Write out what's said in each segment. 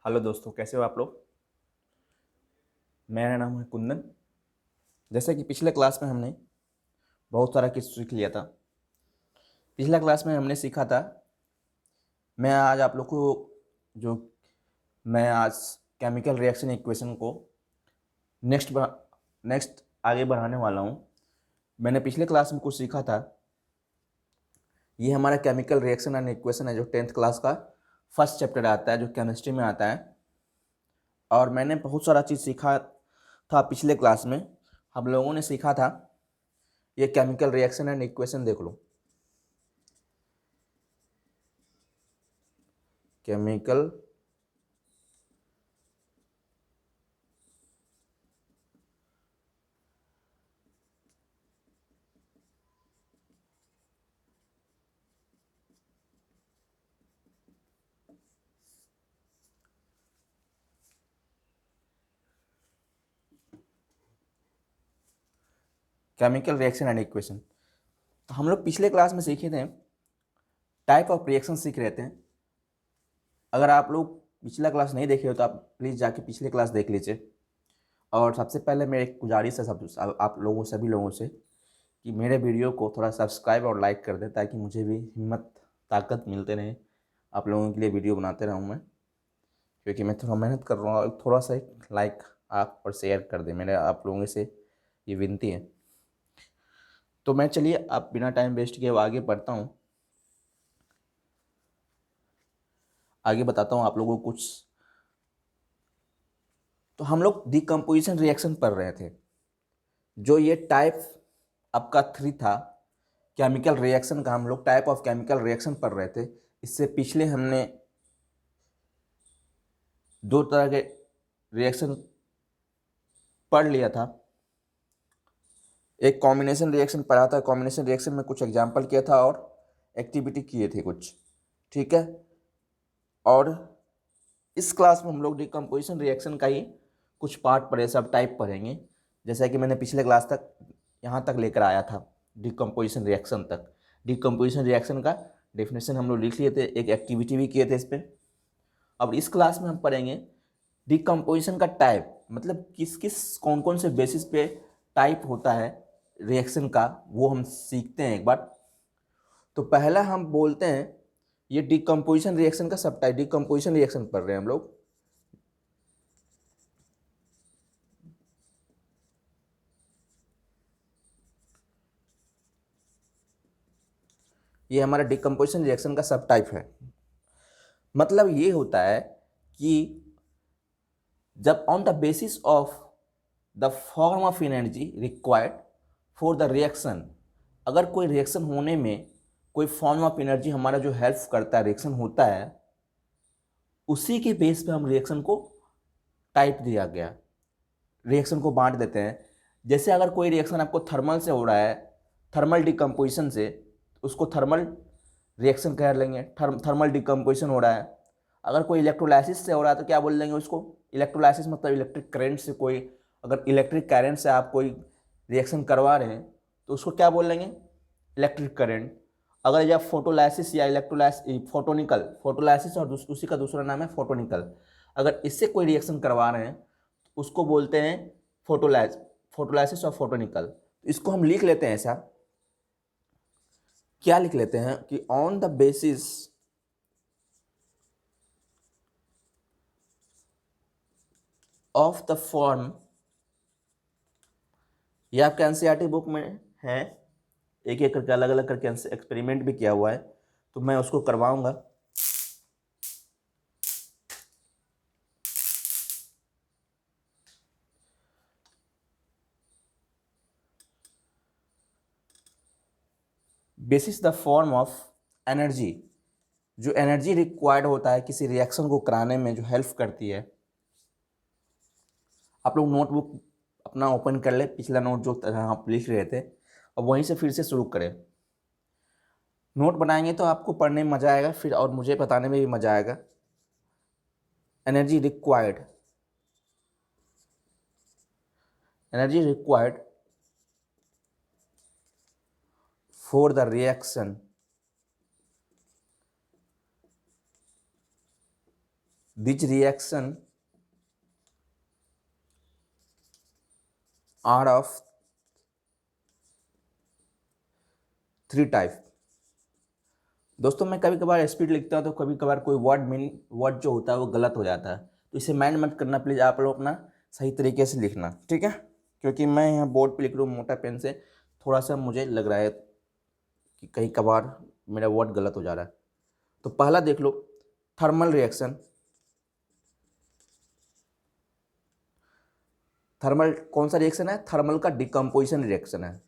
Hello दोस्तों, कैसे हो आप लोग। मेरा नाम है कुंदन। जैसे कि पिछले क्लास में हमने बहुत सारा कुछ सीख लिया था। पिछला क्लास में हमने सीखा था, मैं आज आप लोग को जो मैं आज केमिकल रिएक्शन इक्वेशन को नेक्स्ट आगे बढ़ाने वाला हूँ। मैंने पिछले क्लास में कुछ सीखा था। ये हमारा केमिकल रिएक्शन एंड इक्वेशन है, जो 10th क्लास का फर्स्ट चैप्टर आता है, जो केमिस्ट्री में आता है। और मैंने बहुत सारा चीज़ सीखा था पिछले क्लास में। हम लोगों ने सीखा था, ये केमिकल रिएक्शन एंड इक्वेशन देख लो। Chemical chemical reaction and equation. तो हम लोग पिछले क्लास में सीखे थे, टाइप ऑफ रिएक्शन सीख रहे थे। अगर आप लोग पिछला क्लास नहीं देखे हो तो आप प्लीज़ जाके पिछले क्लास देख लीजिए। और सबसे पहले मेरी एक गुजारिश है आप लोगों सभी लोगों से कि मेरे वीडियो को थोड़ा सब्सक्राइब और लाइक कर दें, ताकि मुझे भी हिम्मत ताकत मिलते रहे, आप लोगों के लिए वीडियो बनाते रहूँ मैं। क्योंकि मैं थोड़ा मेहनत कर रहा हूँ, और थोड़ा सा एक लाइक आप और शेयर कर दें, मेरे आप लोगों से ये विनती है। तो मैं चलिए आप बिना टाइम वेस्ट किए आगे बढ़ता हूँ। आगे बताता हूँ आप लोगों को कुछ। तो हम लोग डिकम्पोजिशन रिएक्शन पढ़ रहे थे, जो ये टाइप आपका 3 था केमिकल रिएक्शन का। हम लोग टाइप ऑफ केमिकल रिएक्शन पढ़ रहे थे। इससे पिछले हमने 2 तरह के रिएक्शन पढ़ लिया था। एक कॉम्बिनेशन रिएक्शन पढ़ा था, कॉम्बिनेशन रिएक्शन में कुछ एग्जाम्पल किया था और एक्टिविटी किए थे कुछ, ठीक है। और इस क्लास में हम लोग डिकम्पोजिशन रिएक्शन का ही कुछ पार्ट पढ़े, सब टाइप पढ़ेंगे। जैसा कि मैंने पिछले क्लास तक यहाँ तक लेकर आया था, डिकम्पोजिशन रिएक्शन तक। डिकम्पोजिशन रिएक्शन का डेफिनेशन हम लोग लिख लिए थे, एक एक्टिविटी भी किए थे इस पर। अब इस क्लास में हम पढ़ेंगे डिकम्पोजिशन का टाइप, मतलब किस किस कौन कौन से बेसिस पे टाइप होता है रिएक्शन का, वो हम सीखते हैं एक बार। तो पहला हम बोलते हैं, ये डिकम्पोजिशन रिएक्शन का सब टाइप, डिकम्पोजिशन रिएक्शन पढ़ रहे हैं हम लोग। ये हमारा डिकम्पोजिशन रिएक्शन का सब टाइप है। मतलब ये होता है कि जब on the basis of the form of energy required for the reaction, अगर कोई रिएक्शन होने में कोई फॉर्म ऑफ एनर्जी हमारा जो हेल्प करता है, रिएक्शन होता है, उसी के बेस पे हम रिएक्शन को टाइप दिया गया, रिएक्शन को बांट देते हैं। जैसे अगर कोई रिएक्शन आपको थर्मल से हो रहा है, थर्मल डिकम्पोजिशन से, उसको थर्मल रिएक्शन कह लेंगे, थर्मल डिकम्पोजिशन हो रहा है। अगर कोई इलेक्ट्रोलाइसिस से हो रहा है तो क्या बोल देंगे उसको, इलेक्ट्रोलाइसिस मतलब इलेक्ट्रिक करंट से कोई, अगर इलेक्ट्रिक करंट से आप कोई रिएक्शन करवा रहे हैं तो उसको क्या बोल लेंगे, इलेक्ट्रिक करंट। अगर या फोटोलाइसिस या इलेक्ट्रोलाइसिस, फोटोनिकल, फोटोलाइसिस और उसी का दूसरा नाम है फोटोनिकल। अगर इससे कोई रिएक्शन करवा रहे हैं तो उसको बोलते हैं फोटोलाइसिस और फोटोनिकल। इसको हम लिख लेते हैं ऐसा, क्या लिख लेते हैं कि on the basis of the form, ये आपके एनसीईआरटी बुक में है, एक एक करके अलग अलग करके एक्सपेरिमेंट भी किया हुआ है, तो मैं उसको करवाऊंगा। Basis the form of energy, जो एनर्जी रिक्वायर्ड होता है किसी रिएक्शन को कराने में, जो हेल्प करती है। आप लोग नोटबुक अपना ओपन कर ले, पिछला नोट जो आप लिख रहे थे, अब वहीं से फिर से शुरू करें। नोट बनाएंगे तो आपको पढ़ने में मज़ा आएगा, फिर और मुझे बताने में भी मज़ा आएगा। Energy required, energy required for the reaction this reaction are of 3 type. दोस्तों मैं कभी कभार स्पीड लिखता हूँ तो कभी कभार कोई वर्ड जो होता है वो गलत हो जाता है, तो इसे माइंड मत करना प्लीज़, आप लोग अपना सही तरीके से लिखना, ठीक है। क्योंकि मैं यहाँ बोर्ड पे लिख रहा हूँ मोटा पेन से, थोड़ा सा मुझे लग रहा है कि कहीं कभार मेरा वर्ड गलत हो जा रहा है। तो पहला देख लो, थर्मल रिएक्शन। थर्मल कौन सा रिएक्शन है? थर्मल का डिकम्पोजिशन रिएक्शन है।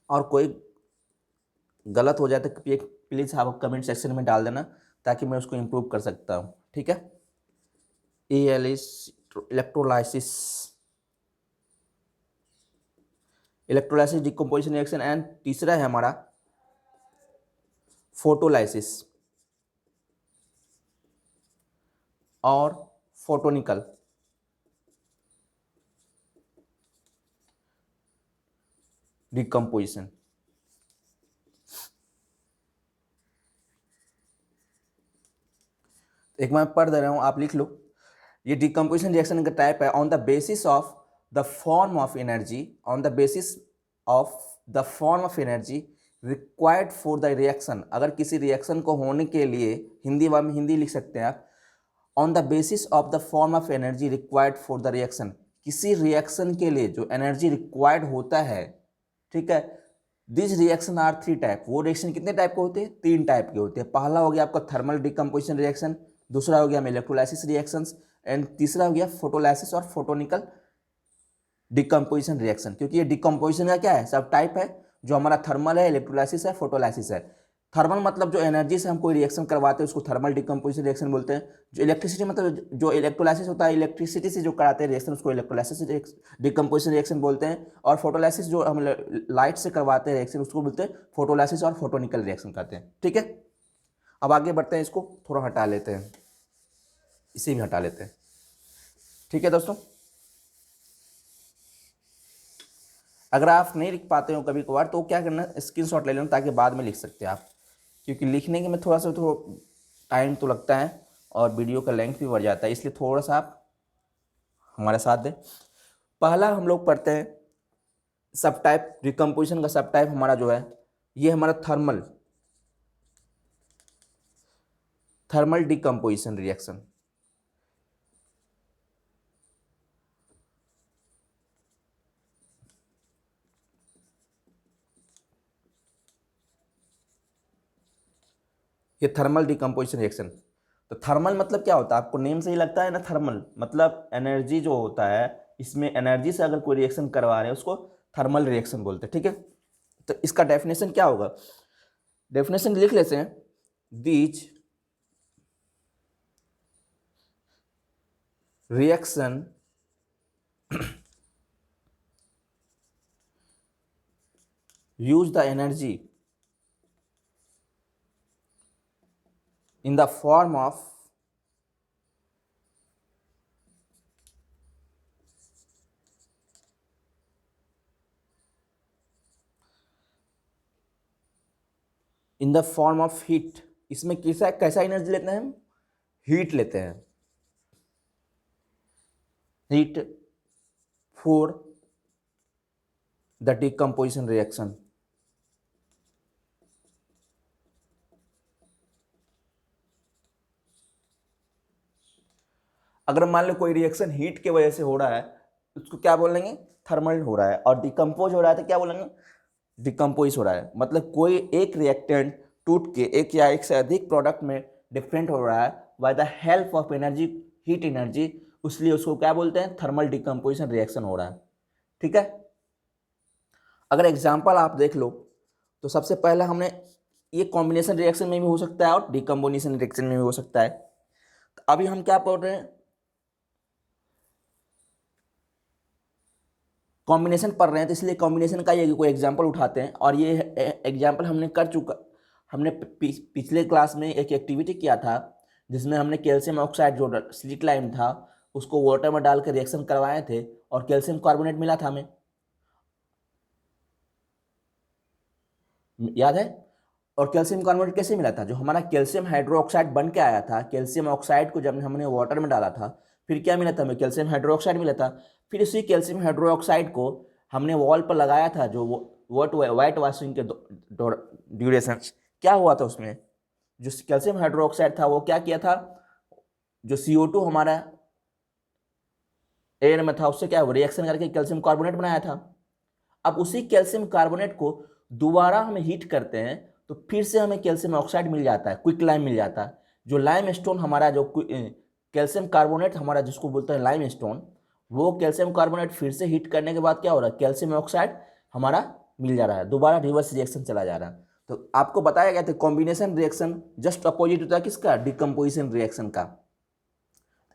और कोई गलत हो जाए तो प्लीज़ आप कमेंट सेक्शन में डाल देना ताकि मैं उसको इम्प्रूव कर सकता हूँ, ठीक है। EL is electrolysis, electrolysis decomposition reaction. And तीसरा है हमारा फोटोलाइसिस और फोटोनिकल डिकम्पोजिशन। एक मैं पढ़ दे रहा हूं, आप लिख लो। ये डिकम्पोजिशन रिएक्शन का टाइप है on the basis of the form of energy, on the basis of the form of energy required for the reaction. अगर किसी रिएक्शन को होने के लिए हिंदी लिख सकते हैं आप, on the basis of the form of energy required for the reaction. किसी रिएक्शन के लिए जो एनर्जी रिक्वायर्ड होता है, ठीक है। This reaction are 3 type. वो रिएक्शन कितने टाइप के होते हैं? 3 टाइप के होते हैं। पहला हो गया आपका थर्मल डिकम्पोजिशन रिएक्शन, दूसरा हो गया इलेक्ट्रोलाइसिस रिएक्शंस, एंड तीसरा हो गया फोटोलाइसिस और फोटोनिकल डिकम्पोजिशन रिएक्शन। क्योंकि ये डिकम्पोजिशन का क्या है? सब टाइप है। जो हमारा थर्मल है, इलेक्ट्रोलाइसिस है, फोटोलाइसिस है। थर्मल मतलब जो एनर्जी से हम कोई रिएक्शन करवाते हैं उसको थर्मल डिकम्पोजिशन रिएक्शन बोलते हैं। जो इलेक्ट्रिसिटी मतलब जो इलेक्ट्रोलाइसिस होता है, इलेक्ट्रिसिटी से जो कराते हैं रिएक्शन उसको इलेक्ट्रोलाइसिस डिकम्पोजिशन रिएक्शन बोलते हैं। और फोटोलाइसिस जो हम लाइट से करवाते हैं रिएक्शन उसको बोलते हैं फोटोलाइसिस और फोटोनिकल रिएक्शन कहते हैं, ठीक है। अब आगे बढ़ते हैं, इसको थोड़ा हटा लेते हैं, इसे भी हटा लेते हैं, ठीक है दोस्तों। अगर आप नहीं लिख पाते हो कभी कभार तो क्या करना, स्क्रीनशॉट ले लेना ताकि बाद में लिख सकते हैं आप। क्योंकि लिखने के में थोड़ा टाइम तो लगता है और वीडियो का लेंथ भी बढ़ जाता है, इसलिए थोड़ा सा आप हमारे साथ दें। पहला हम लोग पढ़ते हैं सब टाइप डिकम्पोजिशन का। सब टाइप हमारा जो है ये हमारा थर्मल डिकम्पोजिशन रिएक्शन। ये थर्मल डिकम्पोजिशन रिएक्शन। तो थर्मल मतलब क्या होता है? आपको नेम से ही लगता है ना, थर्मल मतलब एनर्जी जो होता है, इसमें एनर्जी से अगर कोई रिएक्शन करवा रहे हैं उसको थर्मल रिएक्शन बोलते हैं, ठीक है। तो इसका डेफिनेशन क्या होगा? डेफिनेशन लिख लेते हैं। These reaction use the energy in the form of heat. इसमें कैसा एनर्जी लेते हैं हम? हीट लेते हैं, heat for the decomposition reaction. अगर मान लो कोई रिएक्शन हीट के वजह से हो रहा है उसको क्या बोलेंगे? थर्मल हो रहा है। और डिकम्पोज हो रहा है तो क्या बोलेंगे? डिकम्पोज हो रहा है। मतलब कोई एक रिएक्टेंट टूट के एक या एक से अधिक प्रोडक्ट में डिफरेंट हो रहा है by the help of energy, heat energy, इसलिए उसको क्या बोलते हैं? थर्मल डिकम्पोजिशन रिएक्शन हो रहा है, ठीक है। अगर एग्जाम्पल आप देख लो तो सबसे पहले हमने ये कॉम्बिनेशन रिएक्शन में भी हो सकता है और डिकम्पोजिशन रिएक्शन में भी हो सकता है। तो अभी हम क्या पढ़ रहे हैं? कॉम्बिनेशन पढ़ रहे हैं, तो इसलिए कॉम्बिनेशन का ये कोई एग्जाम्पल उठाते हैं। और ये एग्जाम्पल हमने कर चुका, हमने पिछले क्लास में एक एक्टिविटी किया था जिसमें हमने कैल्शियम ऑक्साइड जो स्लिट लाइम था उसको वाटर में डाल के रिएक्शन करवाए थे और कैल्शियम कार्बोनेट मिला था हमें। याद है। और कैल्शियम कार्बोनेट कैसे मिला था, जो हमारा कैल्शियम हाइड्रोक्साइड बन के आया था, कैल्शियम ऑक्साइड को जब हमने वाटर में डाला था फिर क्या मिला था हमें, कैल्शियम हाइड्रोक्साइड मिला था। फिर उसी कैल्शियम हाइड्रोक्साइड को हमने वॉल पर लगाया था, जो वाइट वॉशिंग के ड्यूरेशन, क्या हुआ था उसमें, जो कैल्शियम हाइड्रोक्साइड था वो क्या किया था, जो CO2 हमारा एयर में था उससे क्या हुआ, रिएक्शन करके कैल्शियम कार्बोनेट बनाया था। अब उसी कैल्शियम कार्बोनेट को दोबारा हम हीट करते हैं तो फिर से हमें कैल्शियम ऑक्साइड मिल जाता है, क्विक लाइम मिल जाता है। जो लाइम स्टोन हमारा, जो कैल्शियम कार्बोनेट हमारा जिसको बोलते हैं लाइम स्टोन, वो कैल्शियम कार्बोनेट फिर से हीट करने के बाद क्या हो रहा है, कैल्शियम ऑक्साइड हमारा मिल जा रहा है, दोबारा रिवर्स रिएक्शन चला जा रहा है। तो आपको बताया गया था कॉम्बिनेशन रिएक्शन जस्ट अपोजिट होता है किसका, डिकम्पोजिशन रिएक्शन का।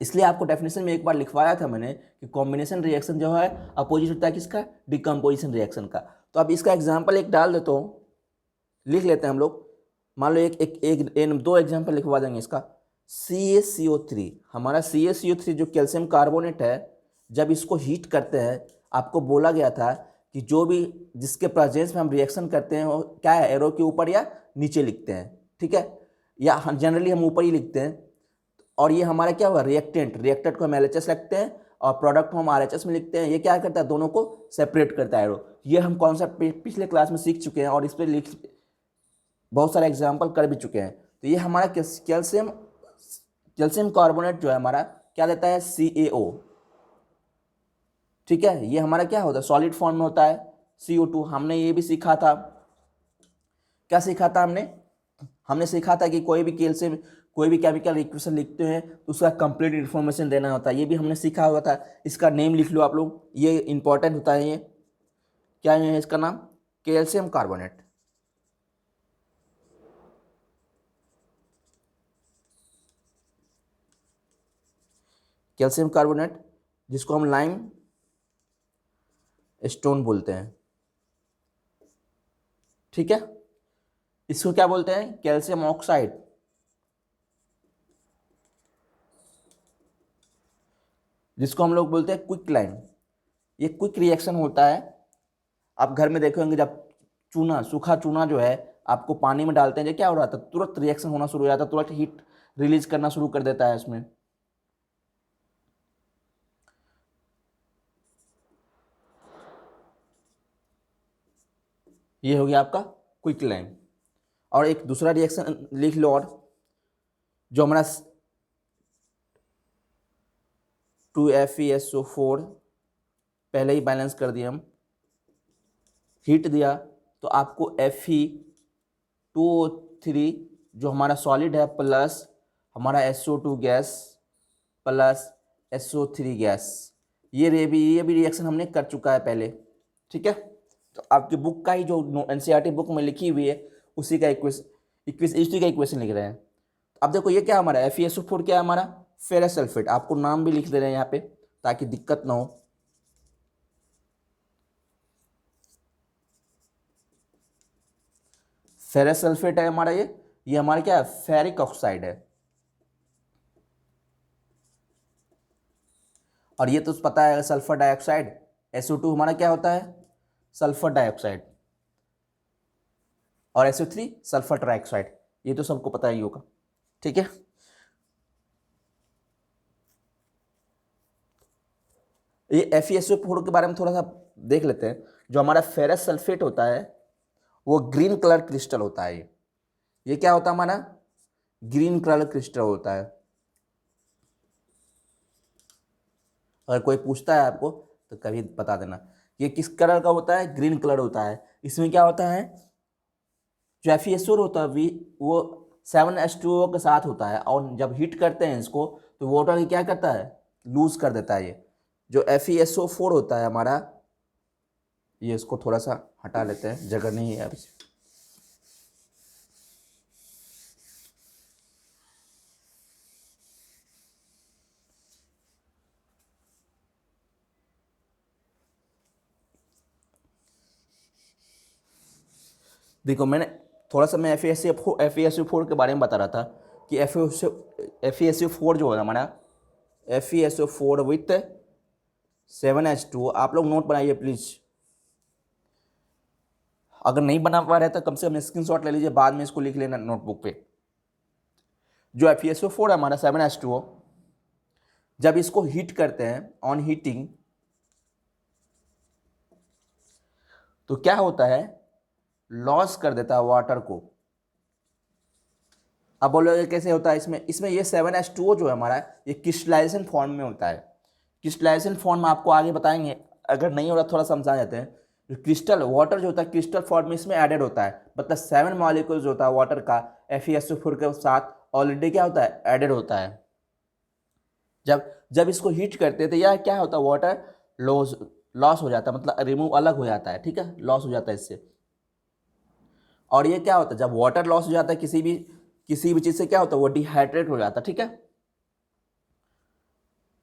इसलिए आपको डेफिनेशन में एक बार लिखवाया था मैंने कि कॉम्बिनेशन रिएक्शन जो है अपोजिट होता है किसका, डिकम्पोजिशन रिएक्शन का। तो अब इसका एग्जांपल एक डाल देता हूँ, लिख लेते हैं हम लोग। मान लो एक दो एग्जांपल लिखवा देंगे इसका। CaCO3, हमारा CaCO3 जो कैल्शियम कार्बोनेट है, जब इसको हीट करते हैं, आपको बोला गया था कि जो भी जिसके प्रेजेंस में हम रिएक्शन करते हैं वो क्या है, एरो के ऊपर या नीचे लिखते हैं, ठीक है, या जनरली हम ऊपर ही लिखते हैं। और ये हमारा क्या हुआ, रिएक्टेंट को हम LHS लिखते हैं और प्रोडक्ट को हम RHS में लिखते हैं। ये क्या करता है, दोनों को सेपरेट करता है एरो। ये हम कॉन्सेप्ट पिछले क्लास में सीख चुके हैं और इस पर बहुत सारे एग्जाम्पल कर भी चुके हैं। तो ये हमारा कैल्शियम कार्बोनेट जो है हमारा क्या देता है, CaO, ठीक है। ये हमारा क्या होता है, सॉलिड फॉर्म में होता है। CO2 हमने ये भी सीखा था, क्या सीखा था हमने सीखा था कि कोई भी केमिकल इक्वेशन लिखते हैं तो उसका कंप्लीट इन्फॉर्मेशन देना होता है, ये भी हमने सीखा हुआ था। इसका नेम लिख लो आप लोग, ये इंपॉर्टेंट होता है। ये क्या है इसका नाम, कैल्शियम कार्बोनेट। कैल्शियम कार्बोनेट जिसको हम लाइम स्टोन बोलते हैं, ठीक है। इसको क्या बोलते हैं, कैल्शियम ऑक्साइड। जिसको हम लोग बोलते हैं क्विक लाइम। ये क्विक रिएक्शन होता है। आप घर में देखे होंगे जब सूखा चूना जो है आपको पानी में डालते हैं, जो क्या हो रहा था, तुरंत रिएक्शन होना शुरू हो जाता है, तुरंत हीट रिलीज करना शुरू कर देता है इसमें। ये हो गया आपका क्विक लाइम। और एक दूसरा रिएक्शन लिख लो, और जो हमारा 2FeSO4 पहले ही बैलेंस कर दिया हम, हीट दिया तो आपको Fe2O3 जो हमारा सॉलिड है प्लस हमारा SO2 gas plus SO3 gas, ये भी रिएक्शन हमने कर चुका है पहले, ठीक है। तो आपकी बुक का ही जो NCERT बुक में लिखी हुई है उसी का इक्वेशन लिख रहे हैं। अब देखो ये क्या हमारा FeSO4 क्या है हमारा, फेरस सल्फेट। आपको नाम भी लिख दे रहे हैं यहाँ पे ताकि दिक्कत ना हो। फेरस सल्फेट है हमारा, ये हमारा क्या है, फेरिक ऑक्साइड है। और ये तो पता है सल्फर डाइऑक्साइड, SO2 हमारा क्या होता है, सल्फर डाइऑक्साइड, और SO3 सल्फर ट्राइऑक्साइड, ये तो सबको पता ही होगा, ठीक है। ये FeSO4 के बारे में थोड़ा सा देख लेते हैं। जो हमारा फेरस सल्फेट होता है वो ग्रीन कलर क्रिस्टल होता है। ये क्या होता है हमारा, ग्रीन कलर क्रिस्टल होता है। अगर कोई पूछता है आपको तो कभी बता देना ये किस कलर का होता है, ग्रीन कलर होता है। इसमें क्या होता है, जो FeSO होता है वो 7H2O के साथ होता है, और जब हीट करते हैं इसको तो वाटर क्या करता है, लूज कर देता है। ये जो FeSO4 होता है हमारा, ये इसको थोड़ा सा हटा लेते हैं, जगह नहीं है अभी। देखो मैंने थोड़ा सा मैं FeSO4 के बारे में बता रहा था कि FeSO4 जो है हमारा, FeSO4 विथ 7H2, आप लोग नोट बनाइए प्लीज। अगर नहीं बना पा रहे तो कम से कम स्क्रीनशॉट ले लीजिए, बाद में इसको लिख लेना नोटबुक पे। जो FeSO4 है हमारा 7H2O, जब इसको हीट करते हैं ऑन हीटिंग तो क्या होता है, लॉस कर देता है वाटर को। अब बोलोगे कैसे होता है, इसमें ये 7H2O जो है हमारा, ये क्रिस्टलाइजेशन फॉर्म में होता है। क्रिस्टलाइजेशन फॉर्म में आपको आगे बताएंगे, अगर नहीं हो रहा थोड़ा समझा जाते हैं। क्रिस्टल वाटर जो होता है क्रिस्टल फॉर्म में इसमें एडेड होता है, मतलब 7 मॉलिक्यूल जो होता है वाटर का FeSO4 के साथ ऑलरेडी क्या होता है, एडेड होता है। जब इसको हीट करते हैं तो यह क्या होता है, वाटर लॉस हो जाता है, मतलब रिमूव अलग हो जाता है, ठीक है, लॉस हो जाता है इससे। और ये क्या होता है, जब वाटर लॉस हो जाता है किसी भी चीज से, क्या होता है, वो डिहाइड्रेट हो जाता है, ठीक है।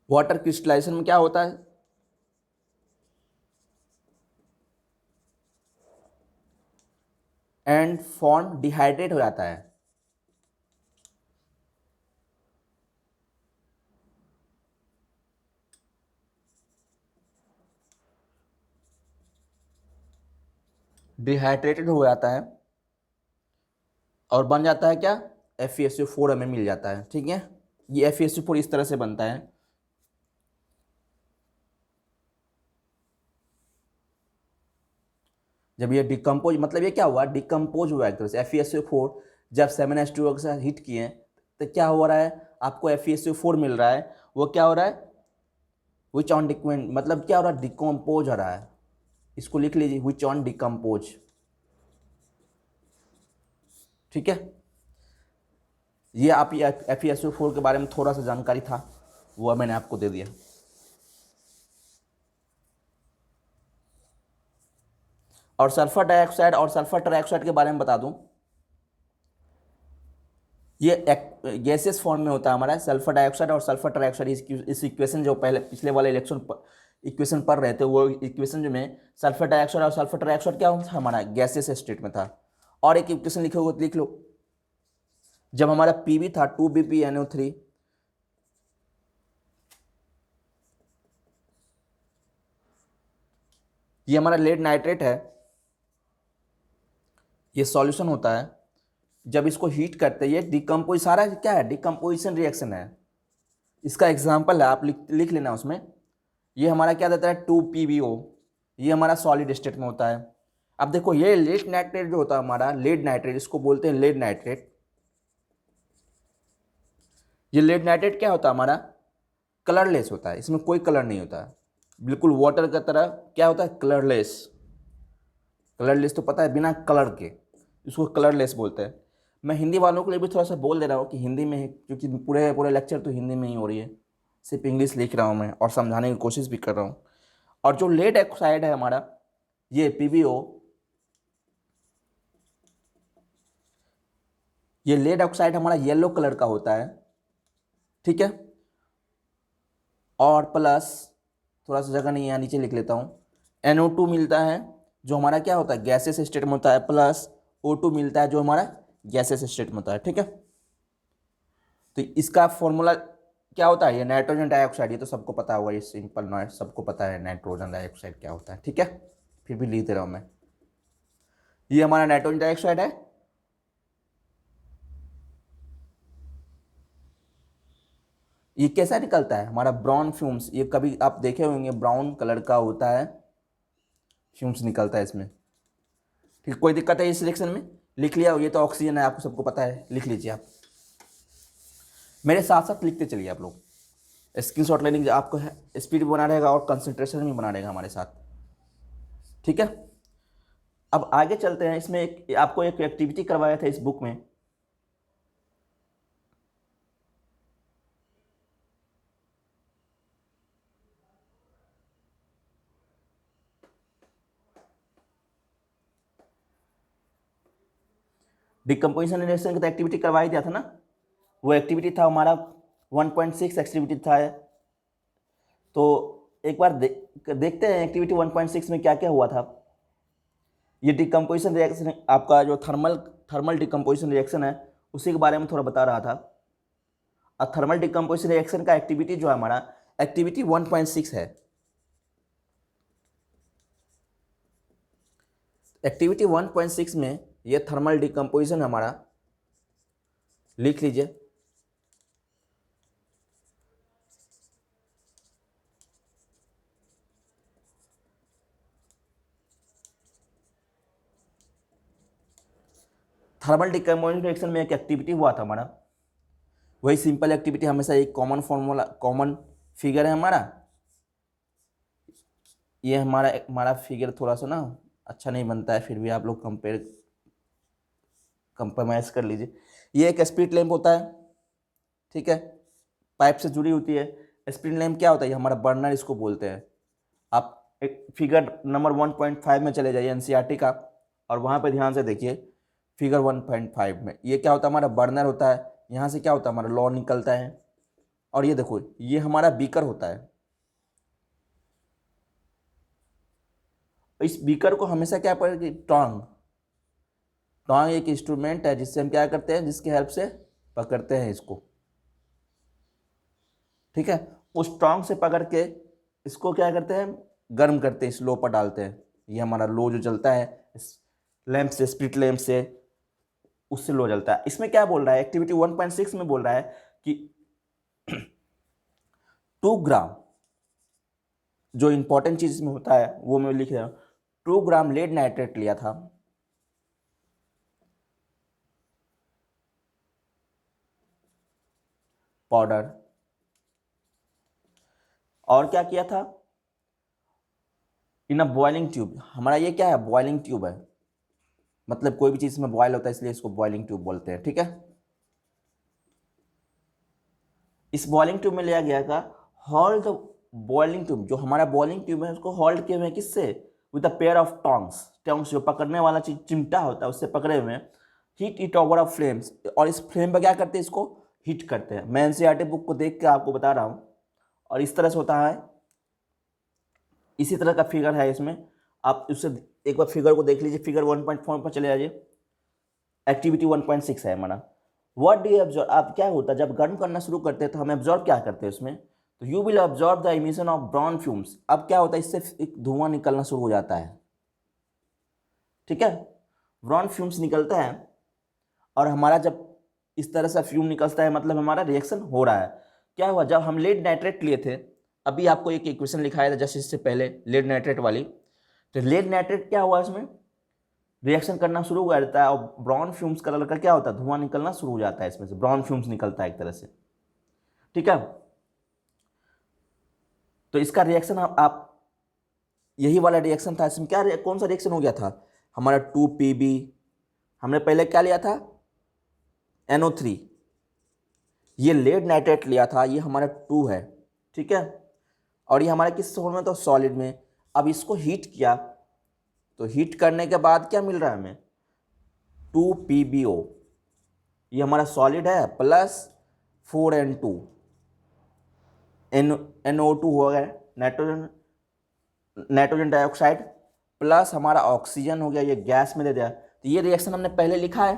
वाटर क्रिस्टलाइजेशन में क्या होता है, एंड फॉर्म डिहाइड्रेट हो जाता है। डिहाइड्रेटेड हो जाता है और बन जाता है क्या, FeSO4 हमें मिल जाता है, ठीक है। ये FeSO4 इस तरह से बनता है। जब ये डिकम्पोज, मतलब ये क्या हुआ, डिकम्पोज हुआ एक तरह से। FeSO4 जब 7H2O के साथ हीट किए तो क्या हो रहा है, आपको FeSO4 मिल रहा है। वो क्या हो रहा है, विच ऑन डिक्वेंट, मतलब क्या हो रहा है, डिकम्पोज हो रहा है। इसको लिख लीजिए, विच ऑन डिकम्पोज, ठीक है। ये आप FeSO4 के बारे में थोड़ा सा जानकारी था, वो मैंने आपको दे दिया। और सल्फर डाइऑक्साइड और सल्फर ट्राइऑक्साइड के बारे में बता दूं, ये गैसेस फॉर्म में होता है हमारा सल्फर डाइऑक्साइड और सल्फर ट्राइऑक्साइड। इस इक्वेशन जो पहले पिछले वाले इक्वेशन पढ़ रहे थे, वो इक्वेशन जो में सल्फर डाइऑक्साइड और सल्फर ट्राइऑक्साइड क्या था, हमारा गैसेस स्टेट में था। और एक इक्वेशन लिखोगे तो लिख लो, जब हमारा Pb था 2BpNO3, ये हमारा लेड नाइट्रेट है, ये सॉल्यूशन होता है। जब इसको हीट करते हैं, ये डिकम्पोज, सारा क्या है, डिकम्पोजिशन रिएक्शन है। इसका एग्जांपल है, आप लिख लेना उसमें। ये हमारा क्या देता है, 2PbO, ये हमारा सॉलिड स्टेट में होता है। अब देखो ये लेड नाइट्रेट जो होता है हमारा, लेड नाइट्रेट, इसको बोलते हैं लेड नाइट्रेट। ये लेड नाइट्रेट क्या होता है हमारा, कलरलेस होता है, इसमें कोई कलर नहीं होता है, बिल्कुल वाटर की तरह। क्या होता है, कलरलेस। कलरलेस तो पता है, बिना कलर के, इसको कलरलेस बोलते हैं। मैं हिंदी वालों के लिए भी थोड़ा सा बोल दे रहा हूँ कि हिंदी में, क्योंकि पूरे लेक्चर तो हिंदी में ही हो रही है, सिर्फ इंग्लिश लिख रहा हूँ मैं और समझाने की कोशिश भी कर रहा हूँ। और जो लेड ऑक्साइड है हमारा, ये PbO, ये लेड ऑक्साइड हमारा येलो कलर का होता है, ठीक है। और प्लस, थोड़ा सा जगह नहीं है, यहाँ नीचे लिख लेता हूँ, NO2 मिलता है जो हमारा क्या होता है, गैसेस स्टेट में होता है, प्लस O2 मिलता है जो हमारा गैसेस स्टेट में होता है, ठीक है। तो इसका फॉर्मूला क्या होता है, ये नाइट्रोजन डाइऑक्साइड, ये तो सबको पता होगा, ये सिंपल नॉइज, सबको पता है नाइट्रोजन डाइऑक्साइड क्या होता है, ठीक है। फिर भी लिख दे रहा हूँ मैं, ये हमारा नाइट्रोजन डाइऑक्साइड है। ये कैसा निकलता है हमारा, ब्राउन फ्यूम्स, ये कभी आप देखे होंगे, ब्राउन कलर का होता है, फ्यूम्स निकलता है इसमें, ठीक। कोई दिक्कत है इस रिएक्शन में, लिख लिया। ये तो ऑक्सीजन है, आपको सबको पता है, लिख लीजिए आप, मेरे साथ साथ लिखते चलिए आप लोग। स्क्रीनशॉट लेने की आपको स्पीड भी बना रहेगा और कंसंट्रेशन भी बना रहेगा हमारे साथ, ठीक है। अब आगे चलते हैं, इसमें आपको एक एक्टिविटी करवाया था इस बुक में। डिकम्पोजिशन रिएक्शन की तो एक्टिविटी करवाई दिया था ना, वो एक्टिविटी था हमारा 1.6 एक्टिविटी था। तो एक बार देखते हैं एक्टिविटी 1.6 में क्या क्या हुआ था। ये डिकम्पोजिशन रिएक्शन आपका जो थर्मल डिकम्पोजिशन रिएक्शन है, उसी के बारे में थोड़ा बता रहा था। और थर्मल डिकम्पोजिशन रिएक्शन का एक्टिविटी जो है हमारा, एक्टिविटी 1.6 है। एक्टिविटी 1.6 में ये थर्मल डिकम्पोजिशन हमारा, लिख लीजिए। थर्मल डिकम्पोजिशन रिएक्शन में एक एक्टिविटी हुआ था हमारा, वही सिंपल एक्टिविटी, हमेशा एक कॉमन फॉर्मूला, कॉमन फिगर है हमारा। ये हमारा फिगर थोड़ा सा ना अच्छा नहीं बनता है, फिर भी आप लोग कंप्रोमाइज कर लीजिए। ये एक स्प्लिट लैंप होता है, ठीक है, पाइप से जुड़ी होती है। स्प्लिट लैंप क्या होता है? ये हमारा बर्नर इसको बोलते हैं। आप एक फिगर नंबर 1.5 में चले जाइए एनसीईआरटी का, और वहाँ पे ध्यान से देखिए फिगर 1.5 में ये क्या होता है? हमारा बर्नर होता है। यहाँ से क्या होता है? हमारा लौ निकलता है। और ये देखो, ये हमारा बीकर होता है। इस बीकर को हमेशा क्या पड़ेगी? टोंग। टोंग एक इंस्ट्रूमेंट है जिससे हम क्या करते हैं, जिसकी हेल्प से पकड़ते हैं इसको, ठीक है। उस टोंग से पकड़ के इसको क्या करते हैं? गर्म करते हैं, इस लो पर डालते हैं। ये हमारा लो जो जलता है इस लैंप से, स्प्लिट लैंप से, उससे लो जलता है। इसमें क्या बोल रहा है? एक्टिविटी 1.6 में बोल रहा है कि 2 ग्राम, जो इंपॉर्टेंट चीज इसमें होता है वो मैं लिख रहा हूं, 2 ग्राम लेड नाइट्रेट लिया था, पाउडर। और क्या किया था? इन अ बॉइलिंग ट्यूब। हमारा ये क्या है? बॉइलिंग ट्यूब है, मतलब कोई भी चीज में बॉयल होता है इसलिए इसको बॉइलिंग ट्यूब बोलते हैं, ठीक है। इस बॉइलिंग ट्यूब में लिया गया था। होल्ड द बॉइलिंग ट्यूब, जो हमारा बॉइलिंग ट्यूब है उसको होल्ड किए हुए हैं किससे? With a pair of tongs. Tongs जो पकड़ने वाला चीज चिमटा होता है उससे पकड़े हुए हैं। Heat it over of flames, और इस फ्लेम पर क्या करते हैं? इसको हीट करते हैं। मैं एनसीईआरटी बुक को देख के आपको बता रहा हूँ। और इस तरह से होता है, इसी तरह का फिगर है इसमें। आप उससे एक बार फिगर को देख लीजिए, फिगर 1.4 पर चले जाइए। एक्टिविटी 1.6 है हमारा। What do you observe? आप क्या होता है जब गर्म करना शुरू करते हैं तो हम ऑब्जर्व क्या करते हैं उसमें? तो you will observe the emission of brown fumes. अब क्या होता है? इससे एक धुआं निकलना शुरू हो जाता है, ठीक है। ब्राउन फ्यूम्स निकलता है, और हमारा जब इस तरह से फ्यूम निकलता है मतलब हमारा रिएक्शन हो रहा है। क्या हुआ? जब हम लेड नाइट्रेट लिए थे, अभी आपको एक इक्वेशन लिखाया था जस्ट इससे पहले, लेड नाइट्रेट वाली। तो लेड नाइट्रेट क्या हुआ? इसमें रिएक्शन करना शुरू हो जाता है, और ब्राउन फ्यूम्स कलर का क्या होता है? धुआं निकलना शुरू हो जाता है, इसमें से ब्राउन फ्यूम्स निकलता है एक तरह से, ठीक है। तो इसका रिएक्शन आप यही वाला रिएक्शन था। इसमें क्या कौन सा रिएक्शन हो गया था? हमारा 2 Pb, हमने पहले क्या लिया था? NO3। ये लेड नाइट्रेट लिया था, ये हमारा 2 है, ठीक है। और ये हमारा किस फॉर्म में? तो सॉलिड में। अब इसको हीट किया, तो हीट करने के बाद क्या मिल रहा है हमें? 2PbO। ये हमारा सॉलिड है, प्लस 4N2, NO2 हो गया, नाइट्रोजन, नाइट्रोजन डाइऑक्साइड, प्लस हमारा ऑक्सीजन हो गया, ये गैस में दे दिया। तो ये रिएक्शन हमने पहले लिखा है।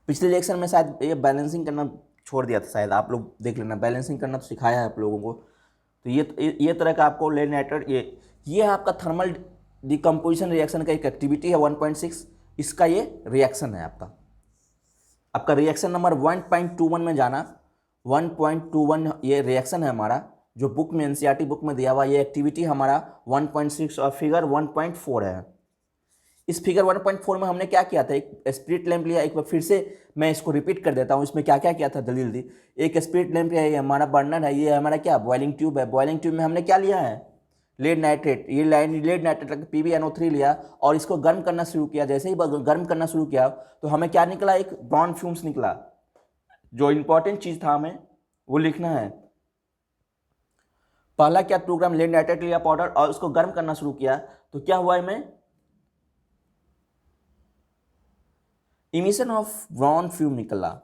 पिछले रिएक्शन में शायद ये बैलेंसिंग करना छोड़ दिया था, शायद आप लोग देख लेना, बैलेंसिंग करना तो सिखाया है आप लोगों को। तो ये तरह का आपको लेड नाइट्रेट, ये आपका थर्मल डिकम्पोजिशन रिएक्शन का एक एक्टिविटी है 1.6। इसका ये रिएक्शन है आपका। आपका रिएक्शन नंबर 1.21 में जाना। 1.21 ये रिएक्शन है हमारा, जो बुक में एनसीईआरटी बुक में दिया हुआ। ये एक्टिविटी हमारा 1.6 और फिगर 1.4 है। इस फिगर 1.4 में हमने क्या किया था? एक स्प्लिट लैंप लिया। एक बार फिर से मैं इसको रिपीट कर देता हूँ, इसमें क्या क्या किया था जल्दी। एक स्प्लिट लैंप है, ये हमारा बर्नर है, ये हमारा क्या? बॉइलिंग ट्यूब है। बॉइलिंग ट्यूब में हमने क्या लिया है? Lead nitrate. ये लेड नाइट्रेट PbNO3 लिया, और इसको गर्म करना शुरू किया। जैसे ही गर्म करना शुरू किया तो हमें क्या निकला? एक ब्राउन फ्यूम्स निकला। जो इंपॉर्टेंट चीज था हमें वो लिखना है। पहला क्या? 2 ग्राम लेड नाइट्रेट लिया पाउडर, और उसको गर्म करना शुरू किया, तो क्या हुआ हमें? इमिशन ऑफ ब्राउन फ्यूम निकला।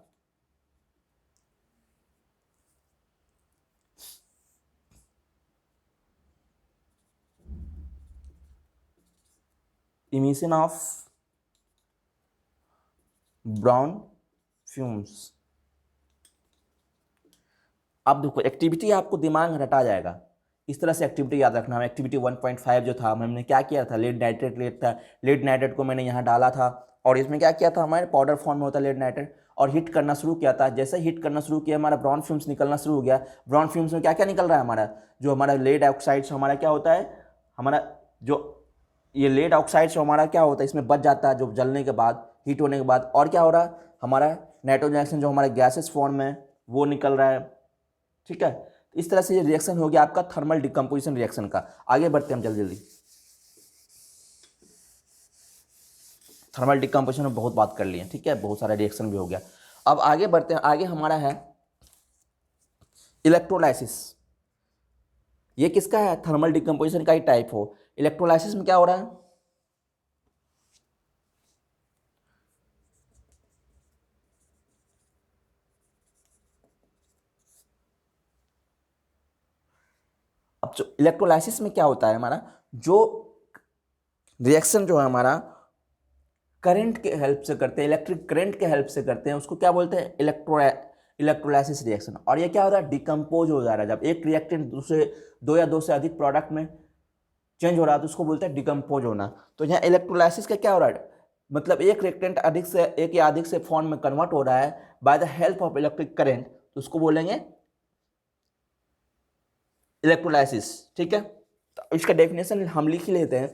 Emission of brown fumes. अब देखो एक्टिविटी आपको दिमाग में रटा जाएगा, इस तरह से एक्टिविटी याद रखना है। एक्टिविटी 1.5 जो था, हमने क्या किया था, लेड नाइट्रेट लेड था, लेड नाइट्रेट को मैंने यहाँ डाला था और इसमें क्या किया था, हमारे पाउडर फॉर्म में होता है लेड नाइट्रेट, और हीट करना शुरू किया था। जैसे हीट करना शुरू किया हमारा ब्राउन फिल्म्स निकलना शुरू हो गया। ब्राउन फिल्म्स में क्या क्या निकल रहा है हमारा, जो हमारा लेड ऑक्साइड से हमारा क्या होता है, हमारा जो ये लेड ऑक्साइड से हमारा क्या होता है, इसमें बच जाता है जो जलने के बाद, हीट होने के बाद। और क्या हो रहा है, हमारा नाइट्रोजन ऑक्साइड जो हमारे गैसेस फॉर्म में वो निकल रहा है। ठीक है, इस तरह से ये रिएक्शन हो गया आपका थर्मल डिकम्पोजिशन रिएक्शन का। आगे बढ़ते हैं हम जल्दी जल्दी। थर्मल डिकम्पोजिशन में बहुत बात कर लिए, ठीक है, बहुत सारा रिएक्शन भी हो गया। अब आगे बढ़ते हैं, आगे हमारा है इलेक्ट्रोलाइसिस। ये किसका है, थर्मल डिकम्पोजिशन का ही टाइप हो। इलेक्ट्रोलाइसिस में क्या हो रहा है, अब जो इलेक्ट्रोलाइसिस में क्या होता है हमारा, जो रिएक्शन जो है हमारा करंट के हेल्प से करते हैं, इलेक्ट्रिक करंट के हेल्प से करते हैं, उसको क्या बोलते हैं, इलेक्ट्रोलाइसिस रिएक्शन। और ये क्या होता है, डिकम्पोज हो जा रहा है। जब एक रिएक्टेंट दूसरे दो या दो से अधिक प्रोडक्ट में चेंज हो रहा है तो उसको बोलते हैं डिकम्पोज होना। तो यहाँ इलेक्ट्रोलाइसिस का क्या हो रहा है, मतलब एक रिएक्टेंट अधिक से एक या अधिक से फॉर्म में कन्वर्ट हो रहा है by the help of electric current, तो उसको बोलेंगे इलेक्ट्रोलाइसिस। ठीक है, तो इसका डेफिनेशन हम लिख ही लेते हैं।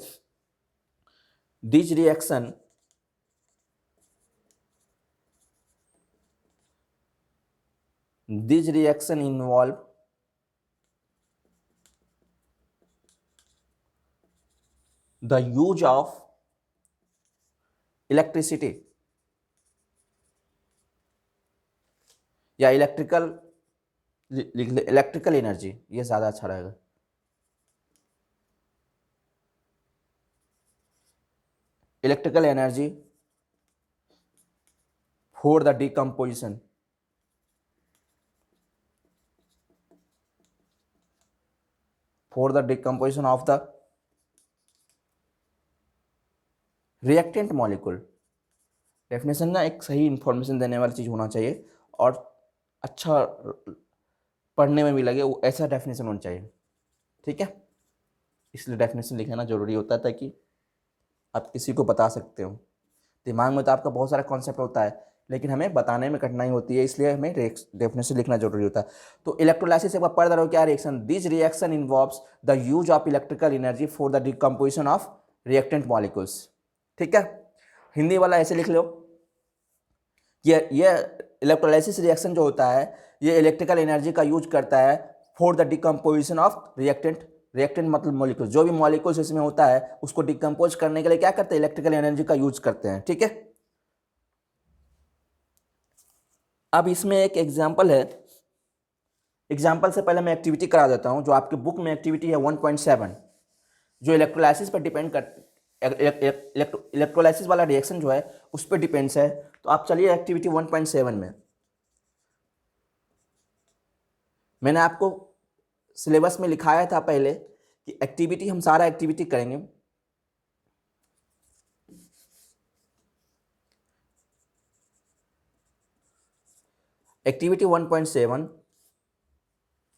This reaction involve the use of electricity या इलेक्ट्रिकल एनर्जी, ये ज्यादा अच्छा रहेगा। Electrical energy for the decomposition, of the reactant molecule. Definition ना एक सही इंफॉर्मेशन देने वाली चीज होना चाहिए और अच्छा पढ़ने में भी लगे, वो ऐसा डेफिनेशन होना चाहिए। ठीक है, इसलिए डेफिनेशन लिखना जरूरी होता है ताकि आप किसी को बता सकते हो। दिमाग में तो आपका बहुत सारा कॉन्सेप्ट होता है लेकिन हमें बताने में कठिनाई होती है, इसलिए हमें डेफिनेशन लिखना जरूरी होता है। तो इलेक्ट्रोलाइसिस एक बार पढ़ रहे हो क्या, reaction, this reaction involves the use of electrical energy for the decomposition of reactant molecules. ठीक है, हिंदी वाला ऐसे लिख लो, ये इलेक्ट्रोलाइसिस रिएक्शन जो होता है ये इलेक्ट्रिकल एनर्जी का यूज करता है for the decomposition of reactant मतलब मॉलिक्यूल्स, जो भी मॉलिक्यूल्स इसमें होता है उसको डिकम्पोज करने के लिए क्या करते हैं, इलेक्ट्रिकल एनर्जी का यूज करते हैं। ठीक है, अब इसमें एक एग्जांपल है, एग्जांपल से पहले मैं एक्टिविटी करा देता हूं। जो आपके बुक में एक्टिविटी है 1.7 जो इलेक्ट्रोलाइसिस पर डिपेंड कर इलेक्ट्रोलाइसिस वाला रिएक्शन जो है उस पर डिपेंड्स है। तो आप चलिए एक्टिविटी 1.7 में, मैंने आपको सिलेबस में लिखाया था पहले कि एक्टिविटी हम सारा एक्टिविटी करेंगे। एक्टिविटी 1.7